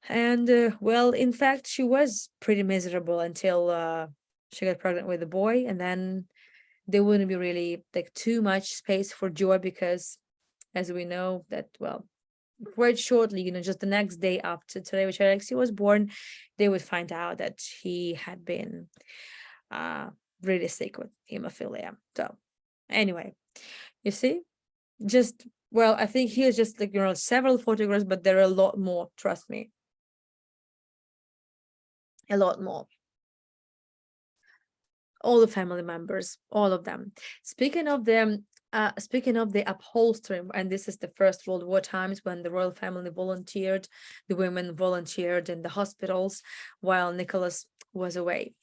And well, in fact, she was pretty miserable until she got pregnant with a boy, and then there wouldn't be really like too much space for joy, because as we know that, well, quite shortly, just the next day after Tsarevich Alexey was born, they would find out that he had been really sick with hemophilia. So anyway, you see, just, well, I think here's just like, several photographs, but there are a lot more, trust me, a lot more. All the family members, all of them. Speaking of the upholstery, and this is the First World War times, when the royal family volunteered, the women volunteered in the hospitals while Nicholas was away.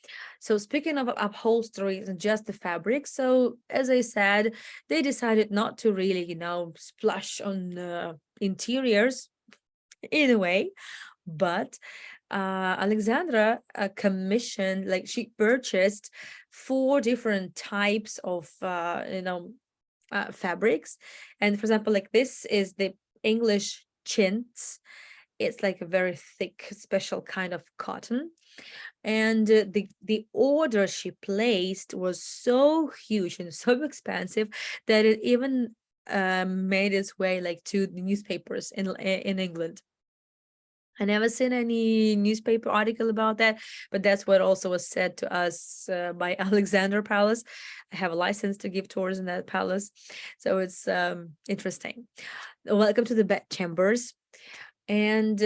So speaking of upholstery and just the fabric, so as I said, they decided not to really, splash on interiors in a way, but Alexandra commissioned, like she purchased 4 different types of fabrics. And for example, like this is the English chintz. It's like a very thick, special kind of cotton. And the order she placed was so huge and so expensive that it even made its way like to the newspapers in England. I never seen any newspaper article about that, but that's what also was said to us by Alexandra Palace. I have a license to give tours in that palace, so it's interesting. Welcome to the bed chambers, and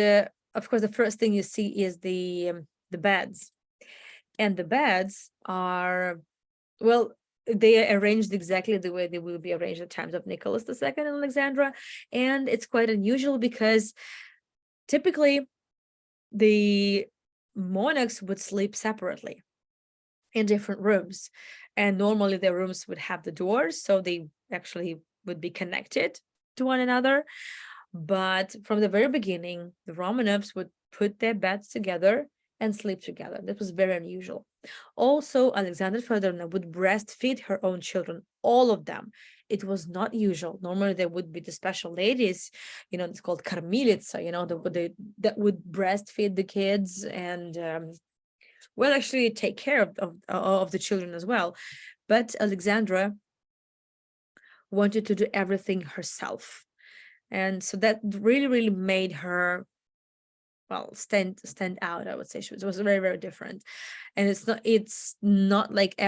of course, the first thing you see is the beds, and the beds are, well, they are arranged exactly the way they will be arranged at times of Nicholas II and Alexandra, and it's quite unusual because typically the monarchs would sleep separately in different rooms, and normally their rooms would have the doors, so they actually would be connected to one another. But from the very beginning, the Romanovs would put their beds together and sleep together. That was very unusual. Also, Alexandra Feodorovna would breastfeed her own children, all of them. It was not usual. Normally, there would be the special ladies, it's called karmilitsa, that would breastfeed the kids and actually take care of the children as well. But Alexandra wanted to do everything herself. And so that really, really made her, stand out, I would say. She was very, very different. And it's not like,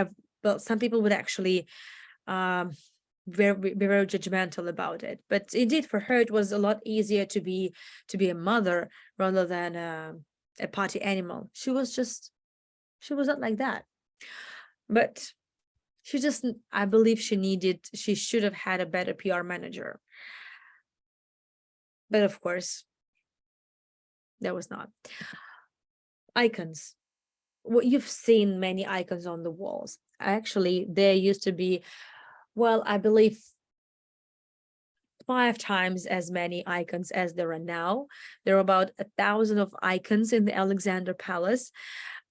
some people would actually be very judgmental about it. But indeed, for her, it was a lot easier to be a mother rather than a party animal. She was not like that. But I believe she should have had a better PR manager. But of course, there was not. Icons. Well, you've seen many icons on the walls. Actually, there used to be, I believe 5 times as many icons as there are now. There are about 1,000 of icons in the Alexander Palace,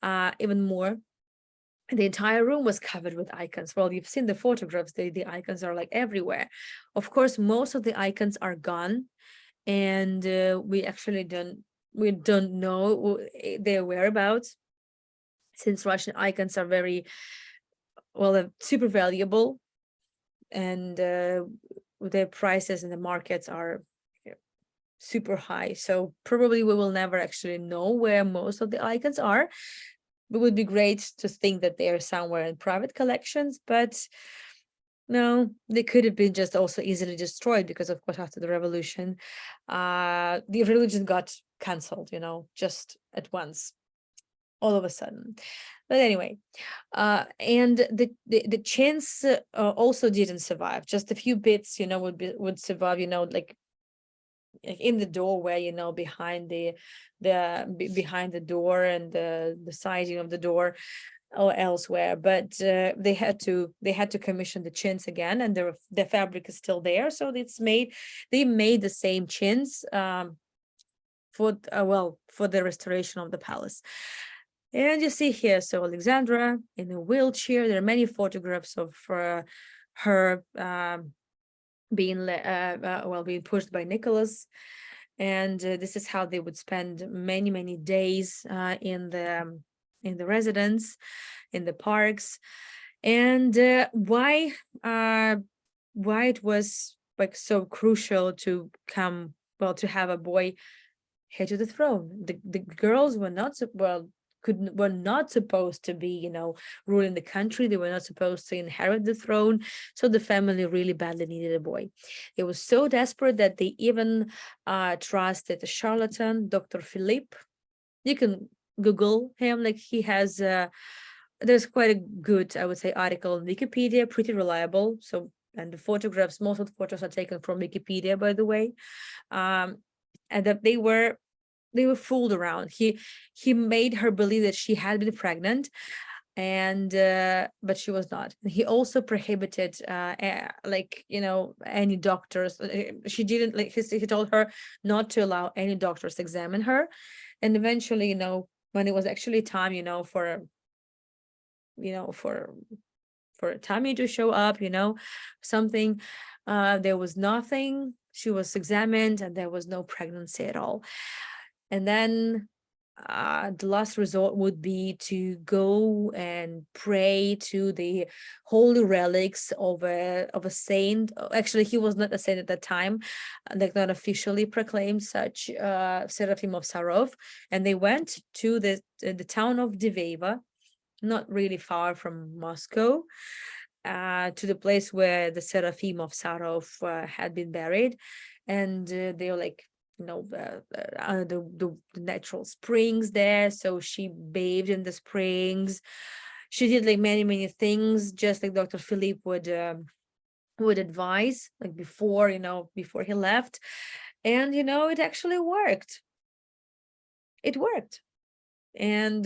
even more. The entire room was covered with icons. Well, you've seen the photographs, the icons are like everywhere. Of course, most of the icons are gone, and we actually don't know their whereabouts, since Russian icons are very, super valuable, and their prices in the markets are super high. So probably we will never actually know where most of the icons are. It would be great to think that they are somewhere in private collections, but no, they could have been just also easily destroyed, because of course after the revolution, the religion got cancelled, just at once, all of a sudden. But anyway, and the chins also didn't survive. Just a few bits, would survive, like in the doorway, behind behind the door and the siding of the door or elsewhere. But they had to commission the chins again, and the fabric is still there, so they made the same chins for the restoration of the palace. And you see here, so Alexandra in a wheelchair. There are many photographs of her being pushed by Nicholas, and this is how they would spend many days in the residence, in the parks. And why it was like so crucial to have a boy heir to the throne. The girls were not were not supposed to be, ruling the country. They were not supposed to inherit the throne. So the family really badly needed a boy. It was so desperate that they even trusted a charlatan, Dr. Philippe. You can Google him. Like, he has there's quite a good, I would say, article on Wikipedia, pretty reliable. So, and the photographs, most of the photos are taken from Wikipedia, by the way. And that they were fooled around. He made her believe that she had been pregnant, and but she was not. He also prohibited any doctors. She didn't, like, he told her not to allow any doctors to examine her. And eventually, when it was actually time, for a tummy to show up, something, there was nothing. She was examined and there was no pregnancy at all. And then the last resort would be to go and pray to the holy relics of a saint. Actually, he was not a saint at that time, like not officially proclaimed such, Seraphim of Sarov. And they went to the town of Diveva, not really far from Moscow, to the place where the Seraphim of Sarov had been buried. And they were like, the natural springs there. So she bathed in the springs. She did like many things, just like Dr. Philippe would advise, like before he left. And it actually worked. it worked. And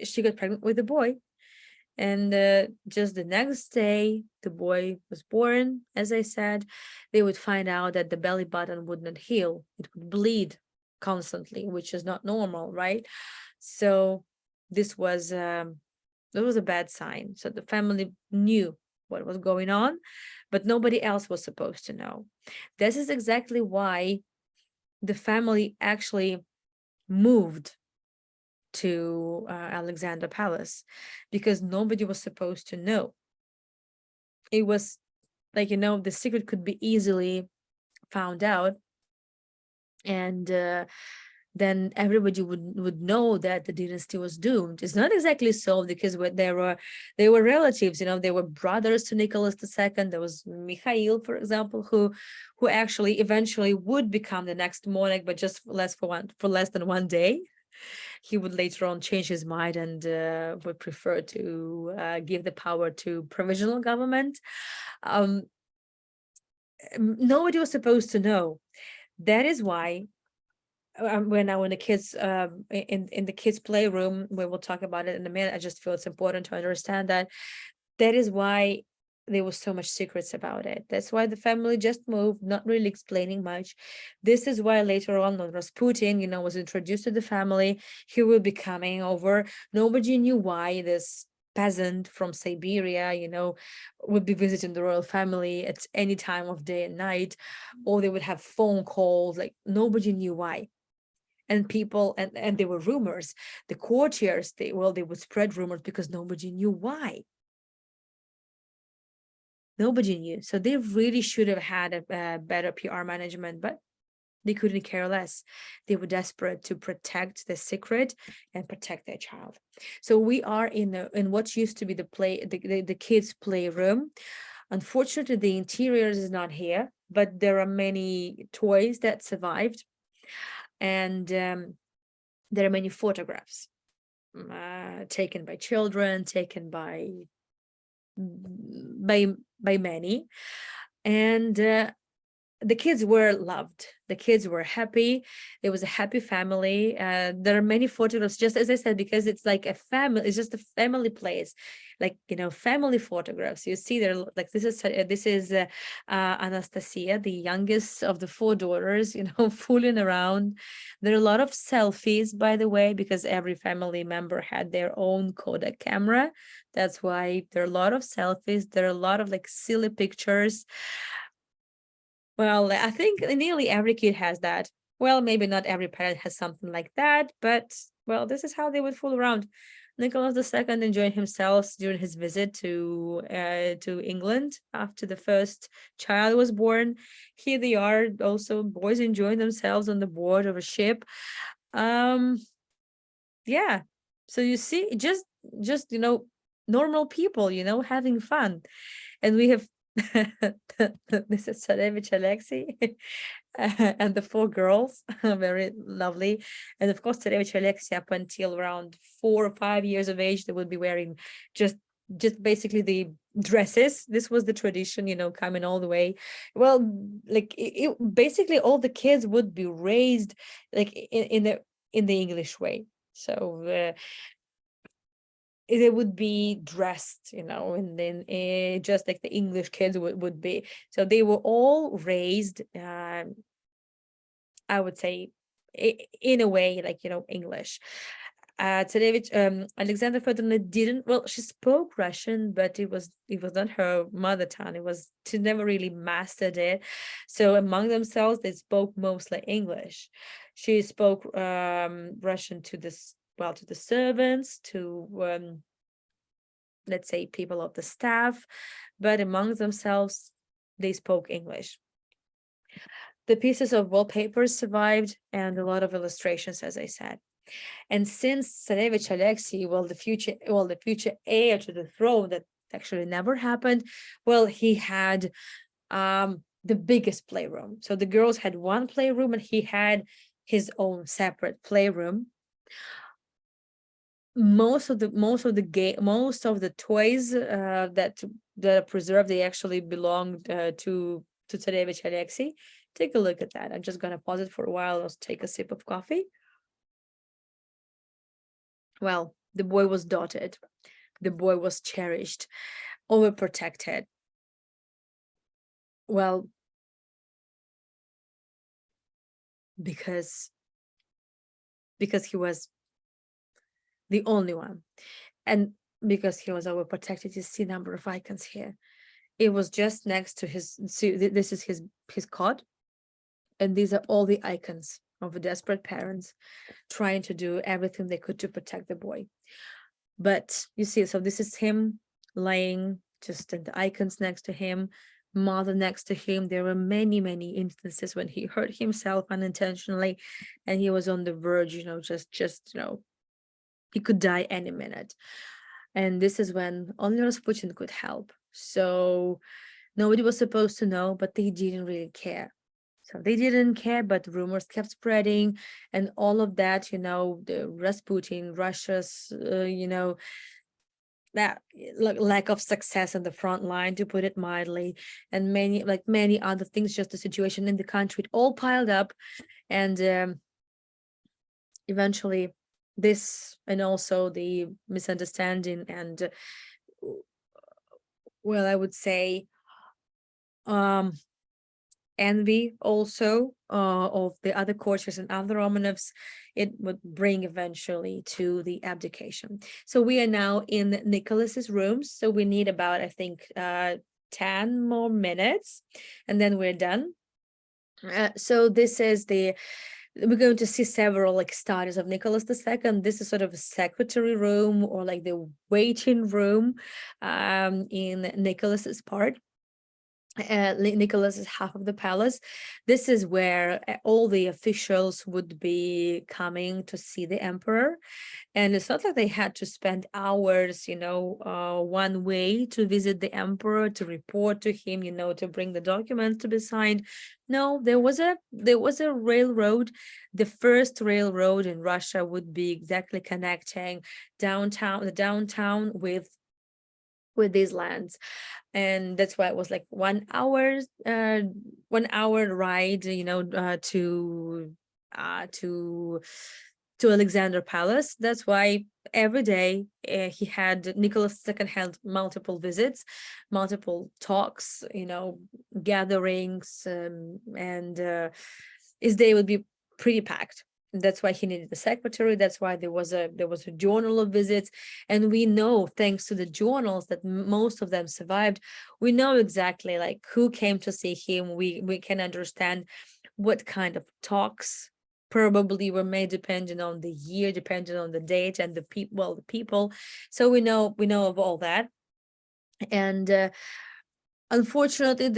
she got pregnant with a boy. And just the next day, the boy was born. As I said, they would find out that the belly button would not heal. It would bleed constantly, which is not normal, right? So this was a bad sign. So the family knew what was going on, but nobody else was supposed to know. This is exactly why the family actually moved to Alexandra Palace, because nobody was supposed to know. It was like, the secret could be easily found out, and then everybody would know that the dynasty was doomed. It's not exactly so, because they were relatives, they were brothers to Nicholas II. There was Mikhail, for example, who actually eventually would become the next monarch, but just for less than one day. He would later on change his mind and would prefer to give the power to provisional government. Nobody was supposed to know. That is why when the kids in the kids playroom, we will talk about it in a minute, I just feel it's important to understand that is why there was so much secrets about it. That's why the family just moved, not really explaining much. This is why later on, when Rasputin, was introduced to the family, he will be coming over. Nobody knew why this peasant from Siberia, would be visiting the royal family at any time of day and night, or they would have phone calls. Like, nobody knew why. And people, and there were rumors. The courtiers, they would spread rumors because nobody knew why. Nobody knew. So they really should have had a better PR management, but they couldn't care less. They were desperate to protect the secret and protect their child. So we are in what used to be the kids' playroom. Unfortunately, the interior is not here, but there are many toys that survived, and there are many photographs taken by children, taken by many, and the kids were loved. The kids were happy. There was a happy family. There are many photographs, just as I said, because it's like a family. It's just a family place, like, family photographs. You see there, like, this is Anastasia, the youngest of the four daughters, fooling around. There are a lot of selfies, by the way, because every family member had their own Kodak camera. That's why there are a lot of selfies. There are a lot of like silly pictures. Well, I think nearly every kid has that. Well, maybe not every parent has something like that, but, well, this is how they would fool around. Nicholas II enjoyed himself during his visit to England after the first child was born. Here they are, also boys enjoying themselves on the board of a ship. Yeah. So you see, just normal people, having fun. And we have this is Tsarevich Alexey and the four girls, very lovely. And of course, Tsarevich Alexey, up until around 4 or 5 years of age, they would be wearing just basically the dresses. This was the tradition, coming all the way. Well, like basically all the kids would be raised like in the English way. So they would be dressed, and then just like the English kids would be. So they were all raised, I would say, in a way, like, English. Tsarevich Alexandra Feodorovna didn't, well, she spoke Russian, but it was not her mother tongue. She never really mastered it. So among themselves, they spoke mostly English. She spoke Russian to the servants, to let's say people of the staff, but among themselves, they spoke English. The pieces of wallpapers survived, and a lot of illustrations, as I said. And since Tsarevich Alexey, the future heir to the throne, that actually never happened, well, he had the biggest playroom. So the girls had one playroom, and he had his own separate playroom. Most of the toys that are preserved, they actually belonged to Tsarevich Alexey. Take a look at that. I'm just gonna pause it for a while. Let's take a sip of coffee. Well, the boy was doted. The boy was cherished, overprotected. Well, because he was the only one, and because he was overprotected. You see number of icons here. It was just next to his. See, this is his cot, and these are all the icons of the desperate parents trying to do everything they could to protect the boy. But you see, so this is him laying just in the icons next to him, mother next to him. There were many, many instances when he hurt himself unintentionally, and he was on the verge, just he could die any minute. And this is when only Rasputin could help. So nobody was supposed to know, but they didn't really care. So they didn't care, but rumors kept spreading, and all of that, the Rasputin, Russia's, that lack of success on the front line, to put it mildly, and many other things, just the situation in the country, it all piled up, and eventually this, and also the misunderstanding, and well, I would say envy also of the other courtiers and other Romanovs, it would bring eventually to the abdication. So we are now in Nicholas's rooms. So we need about, I think, 10 more minutes, and then we're done. So this is we're going to see several studies of Nicholas II. This is sort of a secretary room, or like the waiting room in Nicholas's part. Nicholas is half of the palace. This is where all the officials would be coming to see the emperor, and it's not like they had to spend hours, one way to visit the emperor, to report to him, to bring the documents to be signed. No, there was a railroad. The first railroad in Russia would be exactly connecting the downtown with these lands, and that's why it was like 1 hour ride, to Alexander Palace. That's why every day he had Nicholas II held multiple visits, multiple talks, gatherings, and his day would be pretty packed. That's why he needed a secretary. That's why there was a journal of visits, and we know, thanks to the journals, that most of them survived. We know exactly who came to see him. We can understand what kind of talks probably were made, depending on the year, depending on the date, and the people. So we know of all that, and unfortunately,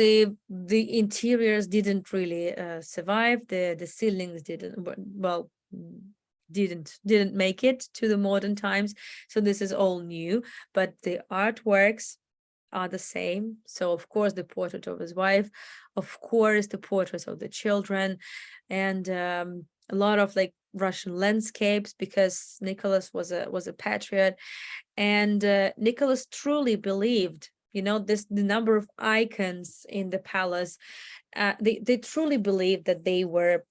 the interiors didn't really survive. The ceilings didn't make it to the modern times. So this is all new, but the artworks are the same. So of course the portrait of his wife, of course the portraits of the children, and a lot of Russian landscapes, because Nicholas was a patriot, and Nicholas truly believed, the number of icons in the palace, they truly believed that they were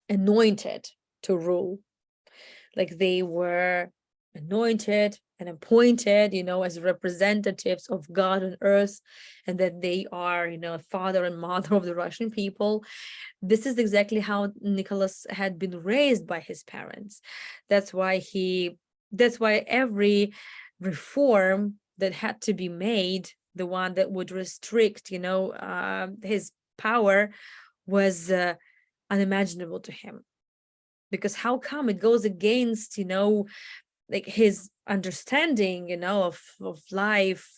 anointed to rule. They were anointed and appointed, as representatives of God on earth, and that they are, father and mother of the Russian people. This is exactly how Nicholas had been raised by his parents. That's why every reform that had to be made, the one that would restrict, his power, was unimaginable to him. Because how come it goes against, his understanding, of life,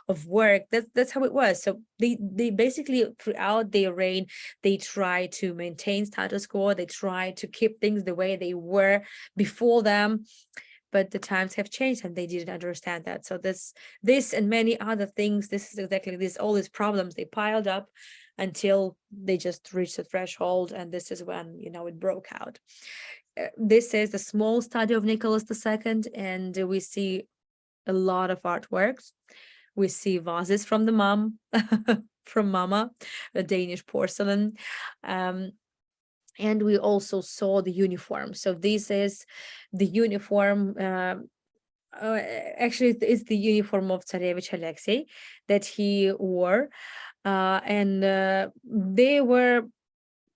of work. That's how it was. So they basically, throughout their reign, they try to maintain status quo. They try to keep things the way they were before them, but the times have changed, and they didn't understand that. So this and many other things, this is exactly this, all these problems, they piled up until they just reached the threshold, and this is when it broke out. This is a small study of Nicholas II, and we see a lot of artworks. We see vases from the mom, from Mama, a Danish porcelain. And we also saw the uniform. So this is the uniform. Actually, it's the uniform of Tsarevich Alexey that he wore. And they were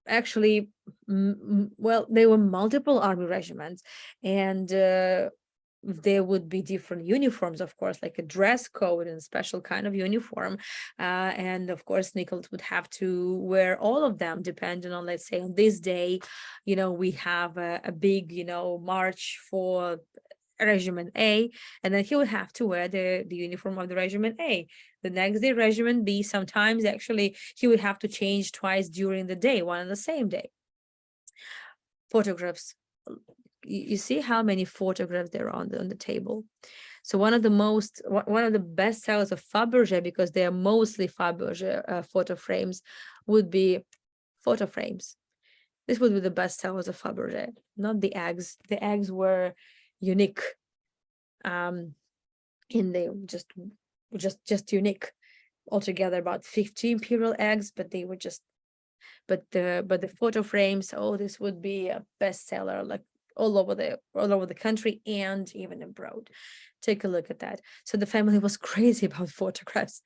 actually, well, they were multiple army regiments. And there would be different uniforms, of course, like a dress code and special kind of uniform. And of course, Nicholas would have to wear all of them, depending on, let's say, on this day, we have a big, march for Regiment A, and then he would have to wear the uniform of the Regiment A. The next day, Regiment B, sometimes actually he would have to change twice during the day, one and the same day. Photographs. You see how many photographs there are on the table. So one of the best sellers of Fabergé, because they are mostly Fabergé photo frames, would be photo frames. This would be the best sellers of Fabergé, not the eggs. The eggs were unique. And they just unique. Altogether about 50 imperial eggs, but they were just, but the photo frames, oh, this would be a bestseller, like all over the country and even abroad. Take a look at that. So the family was crazy about photographs.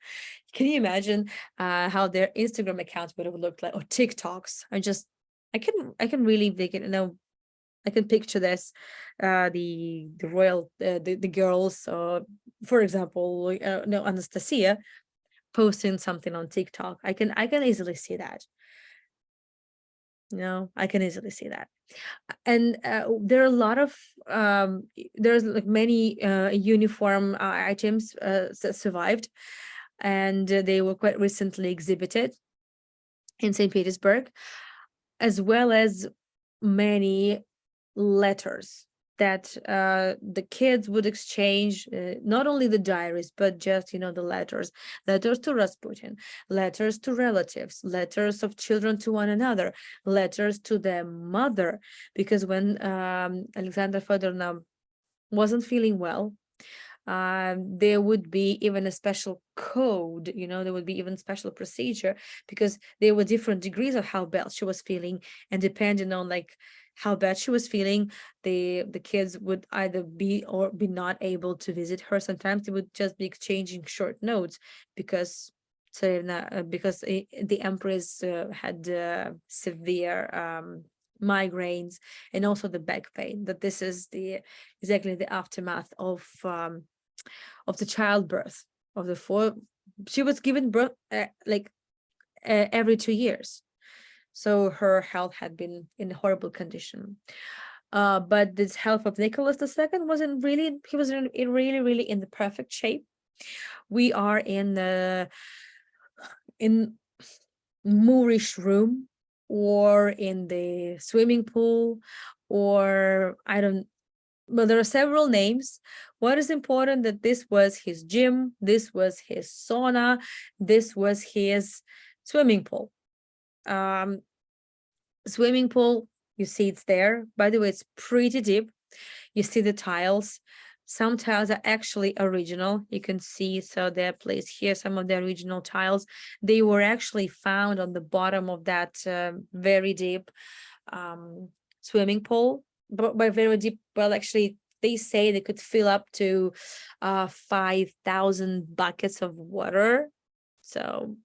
Can you imagine how their Instagram accounts would have looked like, or TikToks? I can really think it, I can picture this, the royal, the girls, for example, Anastasia posting something on TikTok. I can easily see that. I can easily see that. And there are a lot of there's like many uniform items survived, and they were quite recently exhibited in Saint Petersburg, as well as many letters that the kids would exchange, not only the diaries, but just, the letters to Rasputin, letters to relatives, letters of children to one another, letters to their mother, because when Alexandra Feodorovna wasn't feeling well, there would be even a special code, there would be even special procedure, because there were different degrees of how bad she was feeling, and depending on like how bad she was feeling, the kids would either be or be not able to visit her. Sometimes they would just be exchanging short notes, because the empress had severe migraines and also the back pain. That this is exactly the aftermath of the childbirth of the four. She was given birth every 2 years, so her health had been in a horrible condition. But this health of Nicholas II wasn't really. He was really in the perfect shape. We are in Moorish room, or in the swimming pool, or well, there are several names. What is important that this was his gym, this was his sauna, this was his swimming pool. Swimming pool, you see it's there. By the way, it's pretty deep. You see the tiles. Some tiles are actually original. You can see, so they're placed here, some of the original tiles. They were actually found on the bottom of that very deep swimming pool. But by very deep, well, actually, they say they could fill up to 5,000 buckets of water. So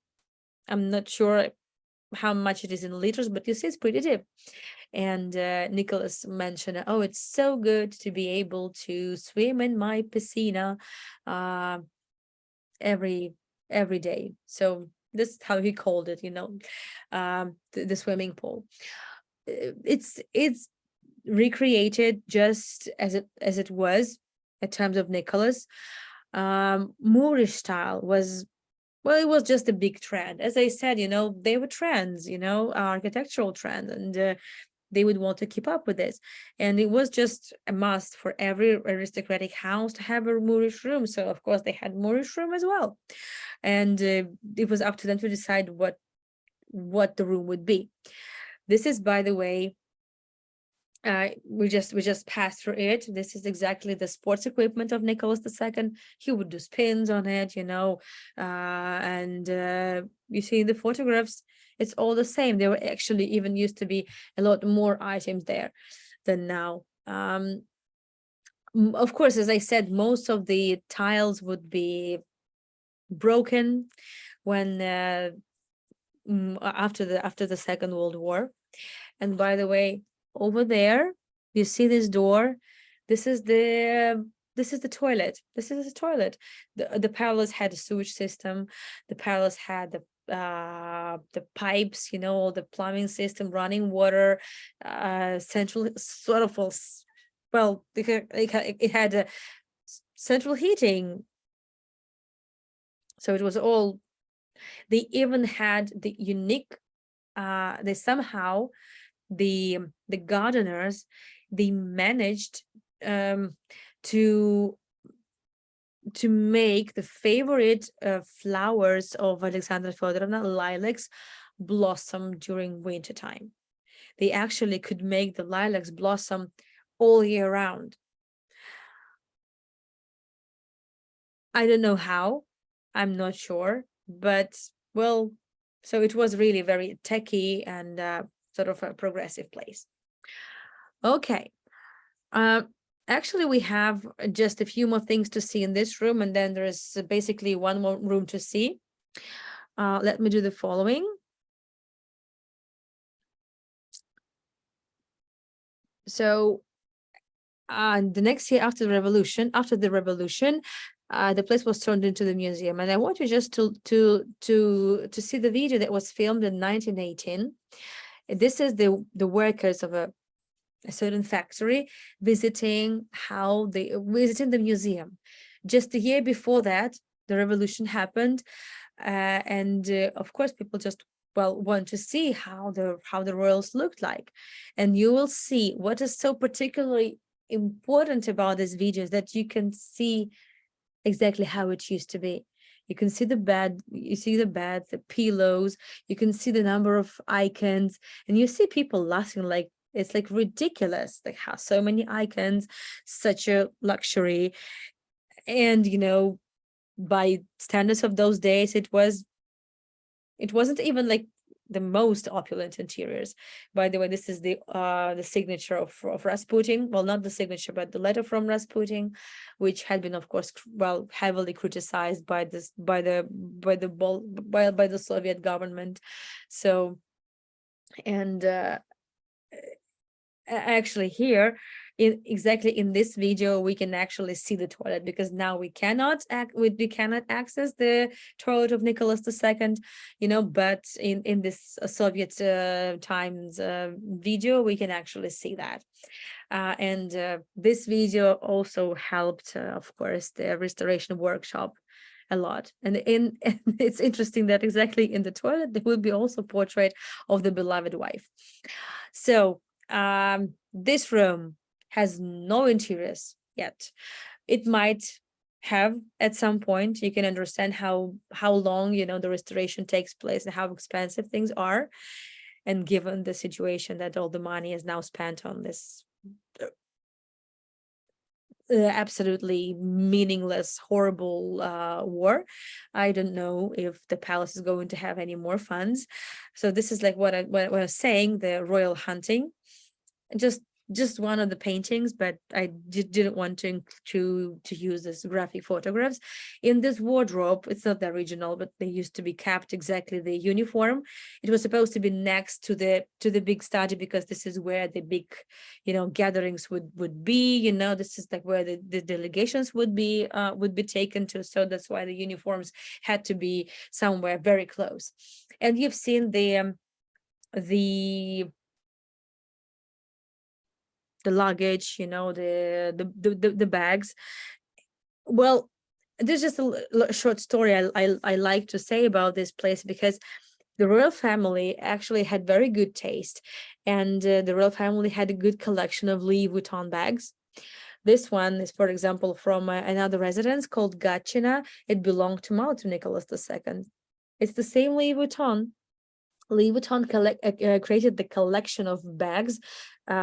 I'm not sure how much it is in liters, but you see it's pretty deep. And Nicholas mentioned, oh, it's so good to be able to swim in my piscina every day. So this is how he called it, the swimming pool. It's recreated just as it was at times of Nicholas. Moorish style was, well, it was just a big trend. As I said, they were trends, architectural trends, and they would want to keep up with this. And it was just a must for every aristocratic house to have a Moorish room. So of course they had Moorish room as well. And it was up to them to decide what the room would be. This is, by the way, we just passed through it. This is exactly the sports equipment of Nicholas II. He would do spins on it, and you see the photographs, It's all the same. There were actually even used to be a lot more items there than now. Of course, as I said, most of the tiles would be broken when after the Second World War. And by the way, over there, you see this door. This is the toilet. This is the toilet. The palace had a sewage system. The palace had the pipes, you know, all the plumbing system, running water, central sort of, well, it had a central heating. So it was all, they even had the unique, they somehow, the gardeners, they managed to make the favorite flowers of Alexandra Feodorovna, lilacs, blossom during winter time. They actually could make the lilacs blossom all year round. I don't know how, I'm not sure, but well, so it was really very techy and sort of a progressive place. Okay. Actually, we have just a few more things to see in this room, and then there's basically one more room to see. Let me do the following. So the next year after the revolution, the place was turned into the museum. And I want you just to see the video that was filmed in 1918. This is the workers of a certain factory visiting the museum. Just a year before that, the revolution happened, and of course people just want to see how the royals looked like. And you will see what is so particularly important about this video is that you can see exactly how it used to be. You can see the bed, the pillows, you can see the number of icons, and you see people laughing like it's like ridiculous, like how so many icons, such a luxury. And you know, by standards of those days, it wasn't even like the most opulent interiors. By the way, this is the signature of Rasputin. Well, not the signature, but the letter from Rasputin, which had been, of course, heavily criticized by the Soviet government. So, and actually here, exactly in this video, we can actually see the toilet, because now we cannot access the toilet of Nicholas II, you know, but in this Soviet times video, we can actually see that. And this video also helped, of course, the restoration workshop a lot. And it's interesting that exactly in the toilet there will be also portrait of the beloved wife. So this room has no interiors yet. It might have at some point. You can understand how long, you know, the restoration takes place and how expensive things are. And given the situation that all the money is now spent on this absolutely meaningless, horrible war, I don't know if the palace is going to have any more funds. So this is like what I was saying, the royal hunting. Just one of the paintings, but I didn't want to use this graphic photographs. In this wardrobe, it's not the original, but they used to be kept exactly the uniform. It was supposed to be next to the big study, because this is where the big, you know, gatherings would be, you know, this is like where the delegations would be taken to. So that's why the uniforms had to be somewhere very close. And you've seen the luggage, you know, the bags. Well, there's just a short story I like to say about this place, because the royal family actually had very good taste, and the royal family had a good collection of Louis Vuitton bags. This one is, for example, from another residence called Gatchina. It belonged to Nicholas II. It's the same Louis Vuitton. Louis Vuitton created the collection of bags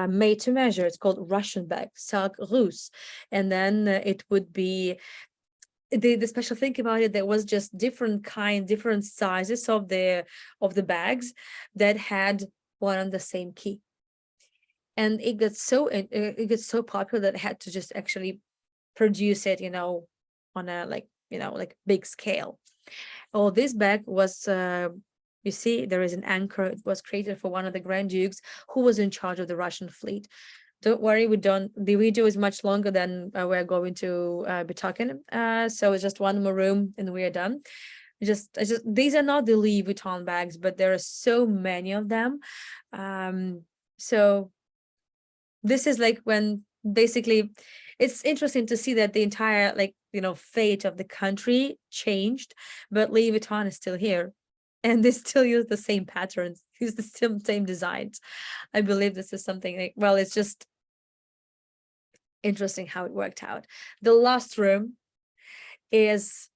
made to measure. It's called Russian bag, sac russe. And then it would be the special thing about it, there was just different sizes of the bags that had one and the same key. And it gets so popular that I had to just actually produce it, on a like big scale. Oh, this bag was you see, there is an anchor. It was created for one of the Grand Dukes who was in charge of the Russian fleet. Don't worry, the video is much longer than we're going to be talking. So it's just one more room and we're done. These are not the Louis Vuitton bags, but there are so many of them. So this is like when basically it's interesting to see that the entire fate of the country changed, but Louis Vuitton is still here. And they still use the same patterns, use the same designs. I believe this is something like, well, it's just interesting how it worked out. The last room is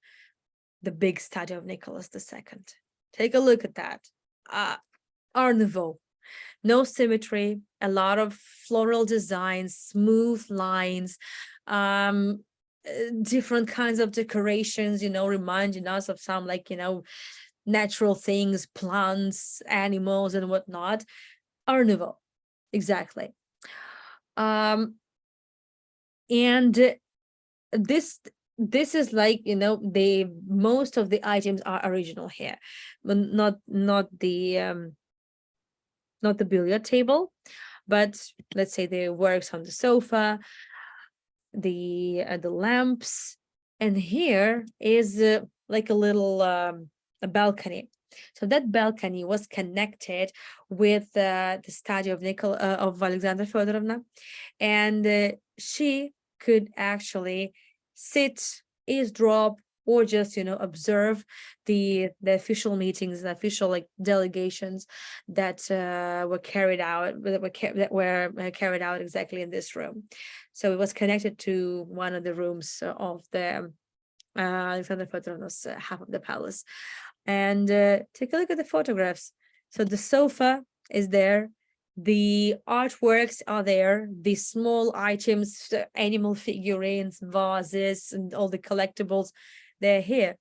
the big statue of Nicholas II. Take a look at that. Art Nouveau. No symmetry, a lot of floral designs, smooth lines, different kinds of decorations, reminding us of some natural things, plants, animals, and whatnot. Art Nouveau, exactly. And this is like, the most of the items are original here, but not the billiard table, but let's say the works on the sofa, the lamps, and here is like a little a balcony. So that balcony was connected with the statue of Alexandra Feodorovna, and she could actually sit, eavesdrop, or just observe the official meetings, the official delegations that were carried out exactly in this room. So it was connected to one of the rooms of the Alexandra Feodorovna's half of the palace. And take a look at the photographs. So the sofa is there, the artworks are there, the small items, animal figurines, vases, and all the collectibles, they're here.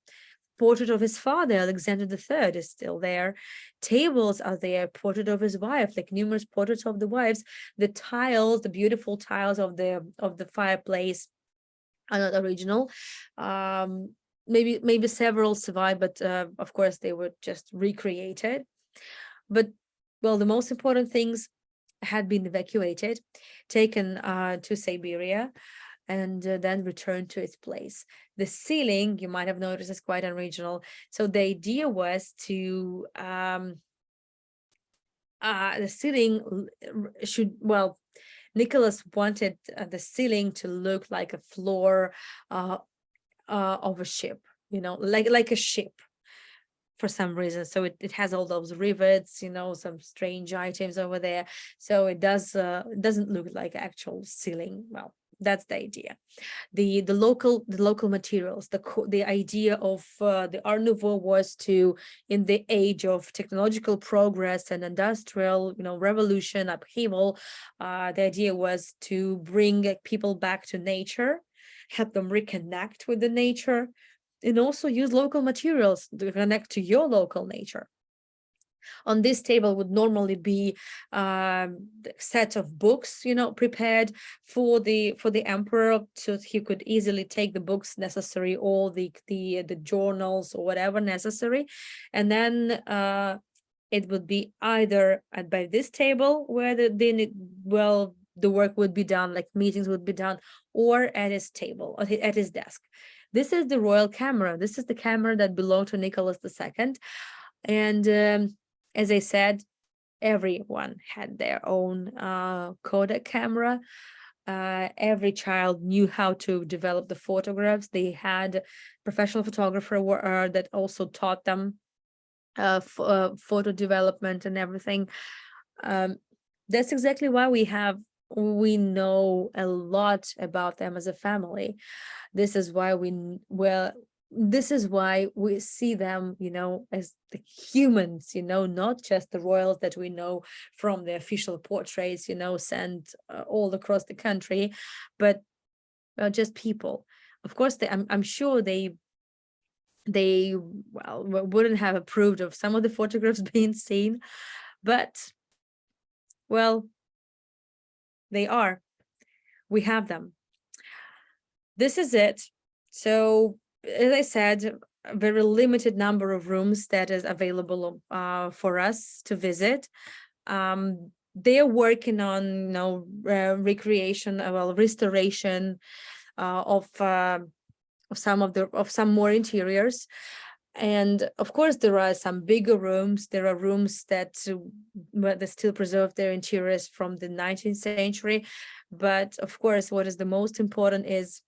Portrait of his father, Alexander III, is still there. Tables are there, portrait of his wife, like numerous portraits of the wives. The tiles, the beautiful tiles of the fireplace are not original. Maybe several survive, but of course they were just recreated. But well, the most important things had been evacuated, taken to Siberia, and then returned to its place. The ceiling, you might have noticed, is quite original. So the idea was to the ceiling should, well, Nicholas wanted the ceiling to look like a floor of a ship, like a ship for some reason. So it has all those rivets, some strange items over there. So it doesn't look like actual ceiling. Well, that's the idea. The local materials, the idea of the Art Nouveau was to, in the age of technological progress and industrial revolution, upheaval, the idea was to bring people back to nature, help them reconnect with the nature, and also use local materials to connect to your local nature. On this table would normally be a set of books, prepared for the emperor, so he could easily take the books necessary, or the journals or whatever necessary, and then it would be either by this table where the work would be done, like meetings would be done, or at his table, at his desk. This is the royal camera. This is the camera that belonged to Nicholas II. And as I said, everyone had their own Kodak camera. Every child knew how to develop the photographs. They had professional photographer that also taught them photo development and everything. That's exactly why we know a lot about them as a family. This is why we see them, as the humans, not just the royals that we know from the official portraits, sent all across the country, but just people. of course, I'm sure they wouldn't have approved of some of the photographs being seen, but well, we have them. This is it. So as I said, a very limited number of rooms that is available for us to visit. They are working on recreation, restoration of some more interiors. And of course, there are some bigger rooms. There are rooms that they still preserve their interiors from the 19th century. But of course, what is the most important is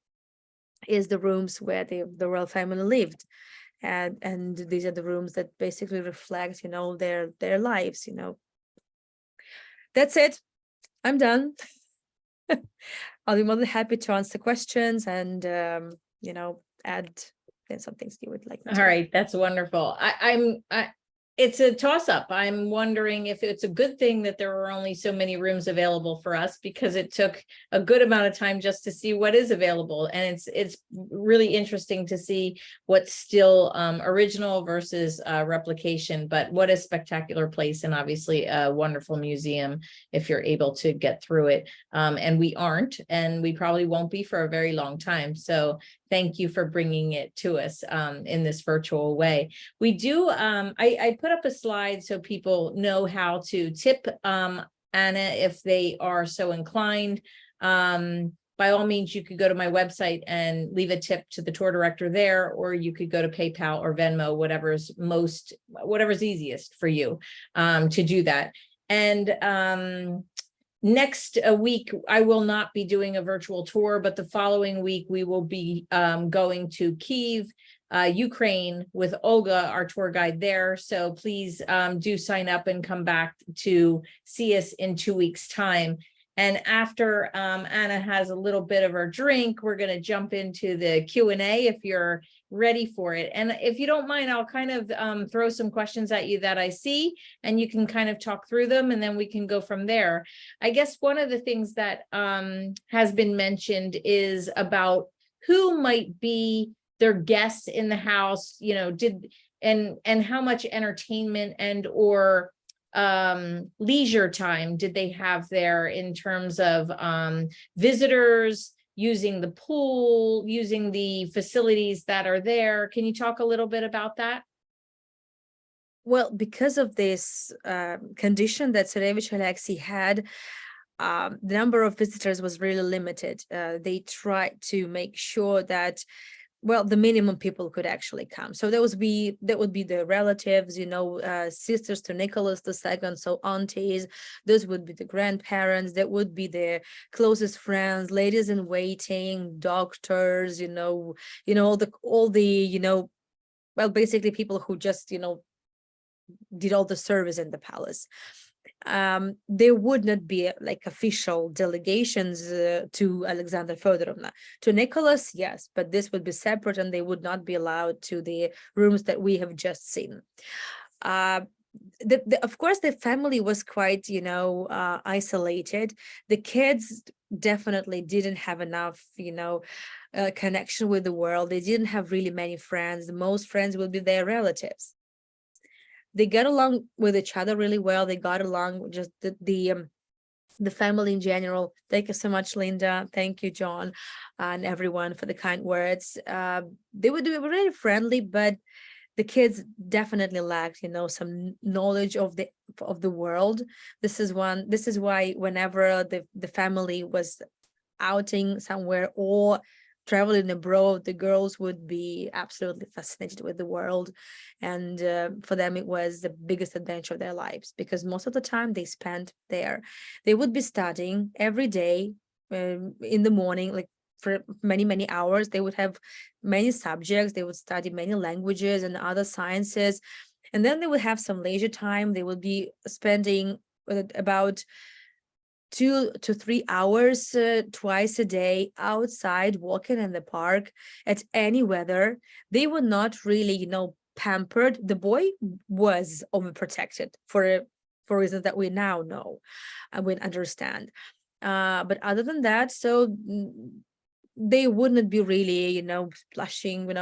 the rooms where the royal family lived. And these are the rooms that basically reflect, their lives, That's it. I'm done. I'll be more than happy to answer questions and, add some things you would like me to. All right, that's wonderful. It's a toss-up. I'm wondering if it's a good thing that there were only so many rooms available for us, because it took a good amount of time just to see what is available. And it's really interesting to see what's still original versus replication. But what a spectacular place, and obviously a wonderful museum if you're able to get through it. And we aren't, and we probably won't be for a very long time. So thank you for bringing it to us in this virtual way. We do, I put up a slide so people know how to tip Anna if they are so inclined. By all means, you could go to my website and leave a tip to the tour director there, or you could go to PayPal or Venmo, whatever's easiest for you to do that. And next week, I will not be doing a virtual tour, but the following week we will be going to Kyiv, Ukraine, with Olga, our tour guide there. So please do sign up and come back to see us in 2 weeks' time. And after Anna has a little bit of her drink, we're going to jump into the Q&A if you're ready for it. And if you don't mind, I'll kind of throw some questions at you that I see, and you can kind of talk through them, and then we can go from there. I guess one of the things that has been mentioned is about who might be their guests in the house, and how much entertainment and or leisure time did they have there in terms of visitors, using the pool, using the facilities that are there. Can you talk a little bit about that? Well, because of this condition that Tsarevich Alexey had, the number of visitors was really limited. They tried to make sure that, well, the minimum people could actually come. So that would be the relatives, sisters to Nicholas II, so aunties. Those would be the grandparents. That would be their closest friends, ladies in waiting, doctors. All the well, basically people who just did all the service in the palace. There would not be like official delegations to Alexandra Feodorovna. To Nicholas, yes, but this would be separate, and they would not be allowed to the rooms that we have just seen. Of course, the family was quite, isolated. The kids definitely didn't have enough, connection with the world. They didn't have really many friends. The most friends would be their relatives. They got along with each other really well. They got along with just the family in general. Thank you so much, Linda. Thank you, John, and everyone for the kind words. They would be really friendly, but the kids definitely lacked, some knowledge of the world. This is why whenever the family was outing somewhere or traveling abroad, the girls would be absolutely fascinated with the world, and for them it was the biggest adventure of their lives, because most of the time they spent there. They would be studying every day in the morning, like for many hours. They would have many subjects. They would study many languages and other sciences, and then they would have some leisure time. They would be spending about 2 to 3 hours twice a day outside, walking in the park at any weather. They were not really, pampered. The boy was overprotected for reasons that we now know and we understand. But other than that, so they wouldn't be really, blushing, with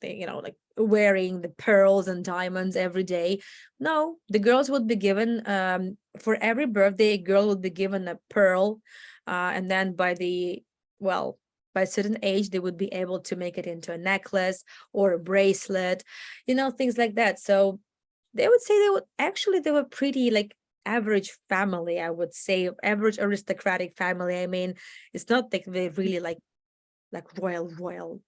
the, like wearing the pearls and diamonds every day. No, the girls would be given, for every birthday, a girl would be given a pearl, and then by a certain age, they would be able to make it into a necklace or a bracelet, things like that. So they would say they were pretty like average family, I would say, average aristocratic family. I mean, it's not like they really like royal.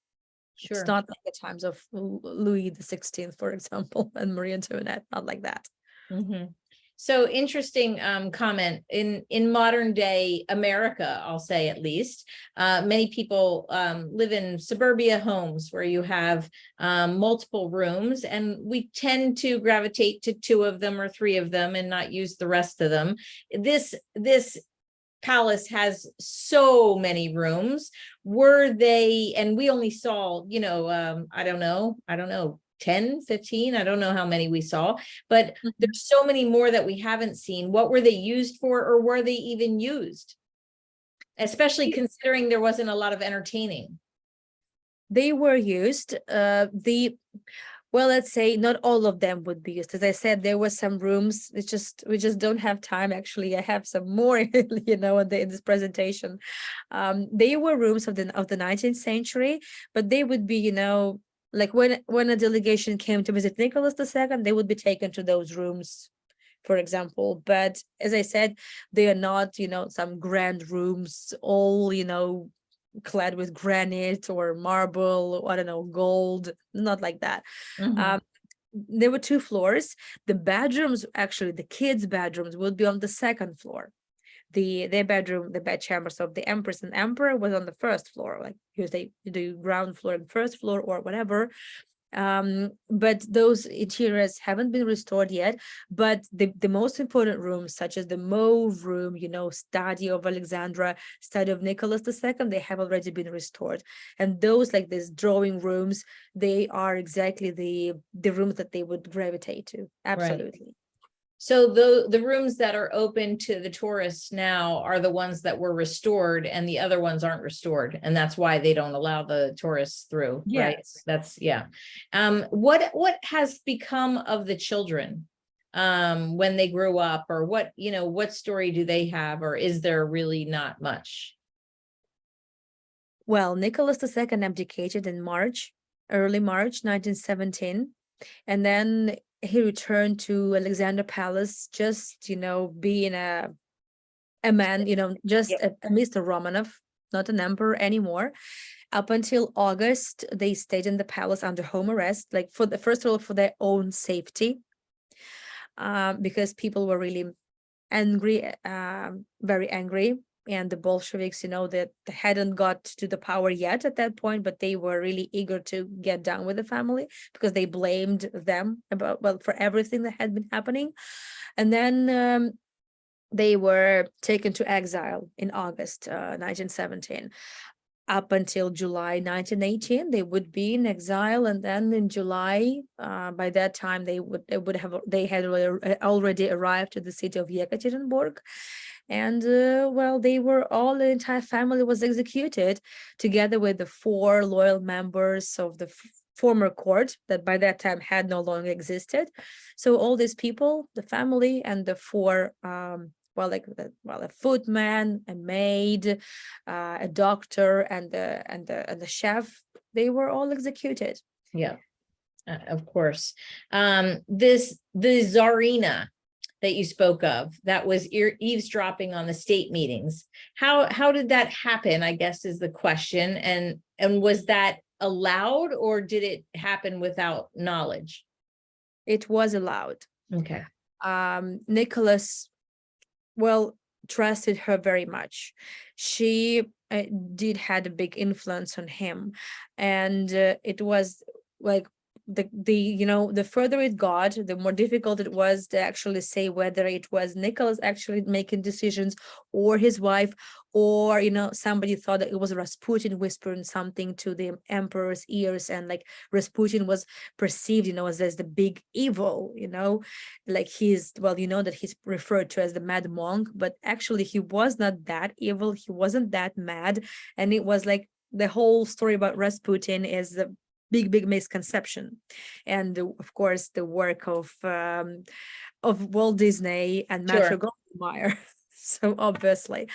It's Sure. not like the times of Louis the 16th, for example, and Marie Antoinette, not like that. Mhm. So interesting comment. In modern day America, I'll say at least, many people live in suburbia homes where you have multiple rooms, and we tend to gravitate to two of them or three of them and not use the rest of them. This palace has so many rooms. Were they, and we only saw, I don't know, 10, 15, I don't know how many we saw, but Mhm. there's so many more that we haven't seen. What were they used for, or were they even used? Especially considering there wasn't a lot of entertaining. They were used. Well, let's say not all of them would be used. As I said, there were some rooms. We just don't have time. Actually, I have some more, in this presentation. They were rooms of the 19th century, but they would be, like when a delegation came to visit Nicholas II, they would be taken to those rooms, for example. But as I said, they are not, some grand rooms, all, clad with granite or marble, I don't know, gold, not like that. Mhm. Um, there were two floors. The bedrooms, actually, the kids' bedrooms would be on the second floor. Their bedroom, the bedchambers of the empress and emperor was on the first floor, like you say, the ground floor and first floor or whatever. But those interiors haven't been restored yet. But the most important rooms, such as the mauve room, study of Alexandra, study of Nicholas II, they have already been restored. And those, like these drawing rooms, they are exactly the rooms that they would gravitate to. Right. Absolutely. So the rooms that are open to the tourists now are the ones that were restored, and the other ones aren't restored, and that's why they don't allow the tourists through, right? Yes. That's, yeah. What has become of the children when they grew up, or what story do they have, or is there really not much? Well, Nicholas II abdicated in early March 1917, and then he returned to Alexander Palace, just, being a man, just Yep. a Mr. Romanov, not an emperor anymore. Up until August, they stayed in the palace under home arrest, like first of all, for their own safety, because people were really angry, very angry. And the Bolsheviks, that they hadn't got to the power yet at that point, but they were really eager to get down with the family because they blamed them for everything that had been happening. And then they were taken to exile in August 1917. Up until July 1918, they would be in exile, and then in July, by that time, they had already arrived to the city of Yekaterinburg, and the entire family was executed, together with the 4 loyal members of the former court that by that time had no longer existed. So all these people, the family, and the 4 a footman, a maid, a doctor, and the chef, they were all executed. Yeah, of course. The Tsarina that you spoke of, that was eavesdropping on the state meetings. How did that happen, I guess, is the question. And was that allowed, or did it happen without knowledge? It was allowed. Okay. Nicholas, trusted her very much. She did had a big influence on him, and it was like the further it got, the more difficult it was to actually say whether it was Nicholas actually making decisions, or his wife, or somebody thought that it was Rasputin whispering something to the emperor's ears, and like Rasputin was perceived as the big evil, like that he's referred to as the mad monk, but actually he was not that evil, he wasn't that mad. And it was like the whole story about Rasputin is a big misconception, and of course the work of Walt Disney and Metro Sure. Goldwyn-Mayer. So obviously,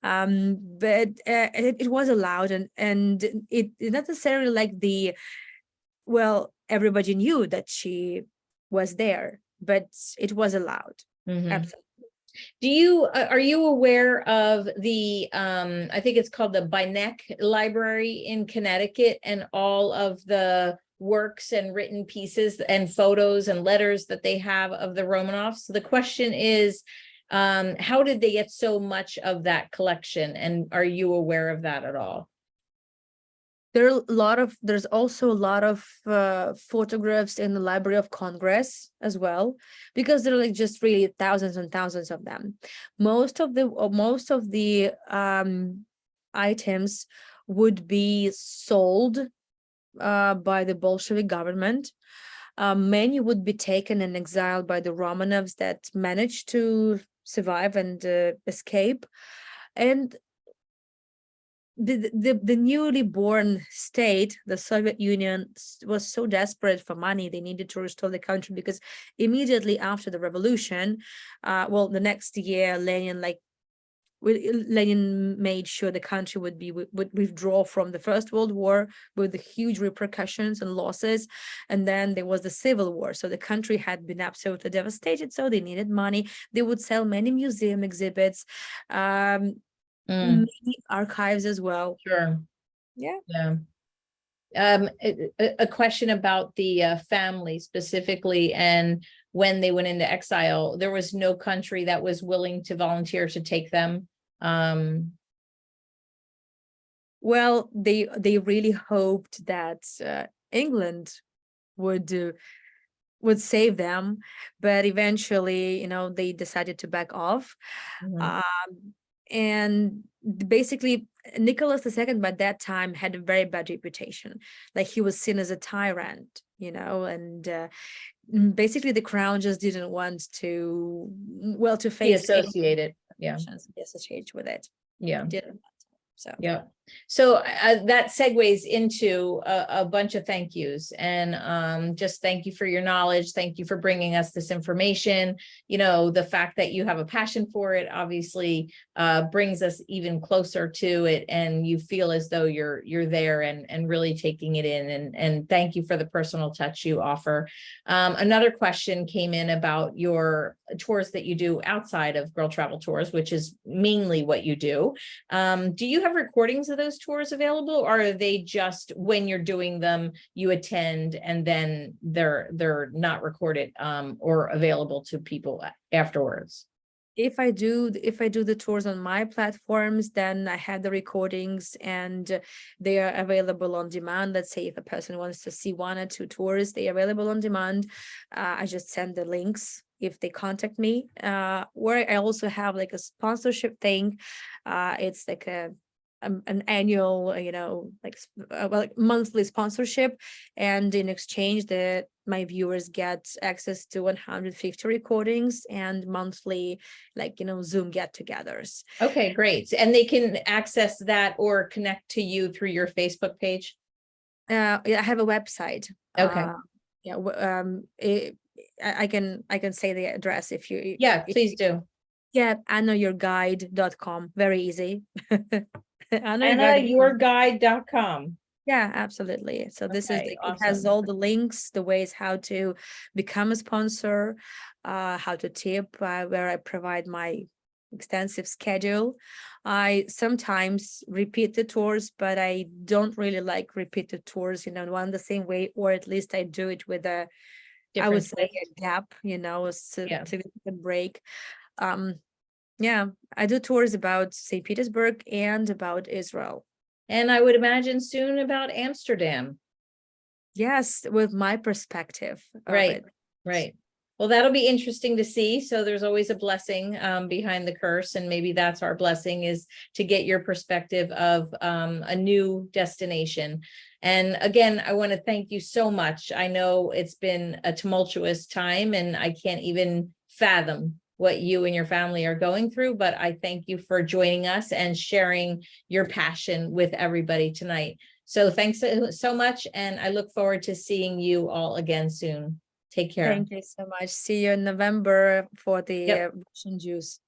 but it was allowed, and it not necessarily like everybody knew that she was there, but it was allowed. Mhm. Absolutely. Are you aware of the, I think it's called the Byneck Library in Connecticut, and all of the works and written pieces and photos and letters that they have of the Romanovs? So the question is, how did they get so much of that collection? And are you aware of that at all? There's also a lot of photographs in the Library of Congress as well, because there are like just really thousands and thousands of them. Most of the items would be sold by the Bolshevik government. Many would be taken and exiled by the Romanovs that managed to survive and escape. And the newly born state, the Soviet Union, was so desperate for money. They needed to restore the country, because immediately after the revolution, the next year, Lenin made sure the country would withdraw from the First World War with the huge repercussions and losses, and then there was the Civil War. So the country had been absolutely devastated. So they needed money. They would sell many museum exhibits, many archives as well. Sure. Yeah. Yeah. A question about the family specifically, and when they went into exile, there was no country that was willing to volunteer to take them. Well, they really hoped that England would save them, but eventually, they decided to back off. And basically, Nicholas II by that time had a very bad reputation. Like, he was seen as a tyrant, and basically the crown just didn't want to Be face associated. Yeah. be associated with it. Yeah. Didn't. So yeah. So that segues into a bunch of thank yous, and just thank you for your knowledge. Thank you for bringing us this information. The fact that you have a passion for it obviously brings us even closer to it, and you feel as though you're there and really taking it in. And thank you for the personal touch you offer. Another question came in about your tours that you do outside of Girl Travel Tours, which is mainly what you do. Do you have recordings of those tours available, or are they just when you're doing them you attend and then they're not recorded or available to people afterwards? if I do the tours on my platforms, then I have the recordings and they are available on demand. Let's say if a person wants to see 1 or 2 tours, they are available on demand. I just send the links if they contact me. Where I also have like a sponsorship thing. It's like an annual, like monthly sponsorship, and in exchange that my viewers get access to 150 recordings and monthly, Zoom get-togethers. Okay, great. And they can access that or connect to you through your Facebook page? Yeah, I have a website. Okay. I can say the address if you. Yeah, please do. Yeah, AnnaYourGuide.com. Very easy. AnnaYourGuide.com. Yeah, absolutely. So this is Okay, it has awesome. all the links, the ways how to become a sponsor, how to tip, where I provide my extensive schedule. I sometimes repeat the tours, but I don't really like repeated tours, one the same way, or at least I do it with I would say a gap, a significant break. Yeah, I do tours about Saint Petersburg and about Israel. And I would imagine soon about Amsterdam. Yes, with my perspective. Right, right. Well, that'll be interesting to see. So there's always a blessing behind the curse, and maybe that's our blessing, is to get your perspective of a new destination. And again, I want to thank you so much. I know it's been a tumultuous time, and I can't even fathom what you and your family are going through, but I thank you for joining us and sharing your passion with everybody tonight. So thanks so much, and I look forward to seeing you all again soon. Take care. Thank you so much. See you in November for the Yep. Russian Jews.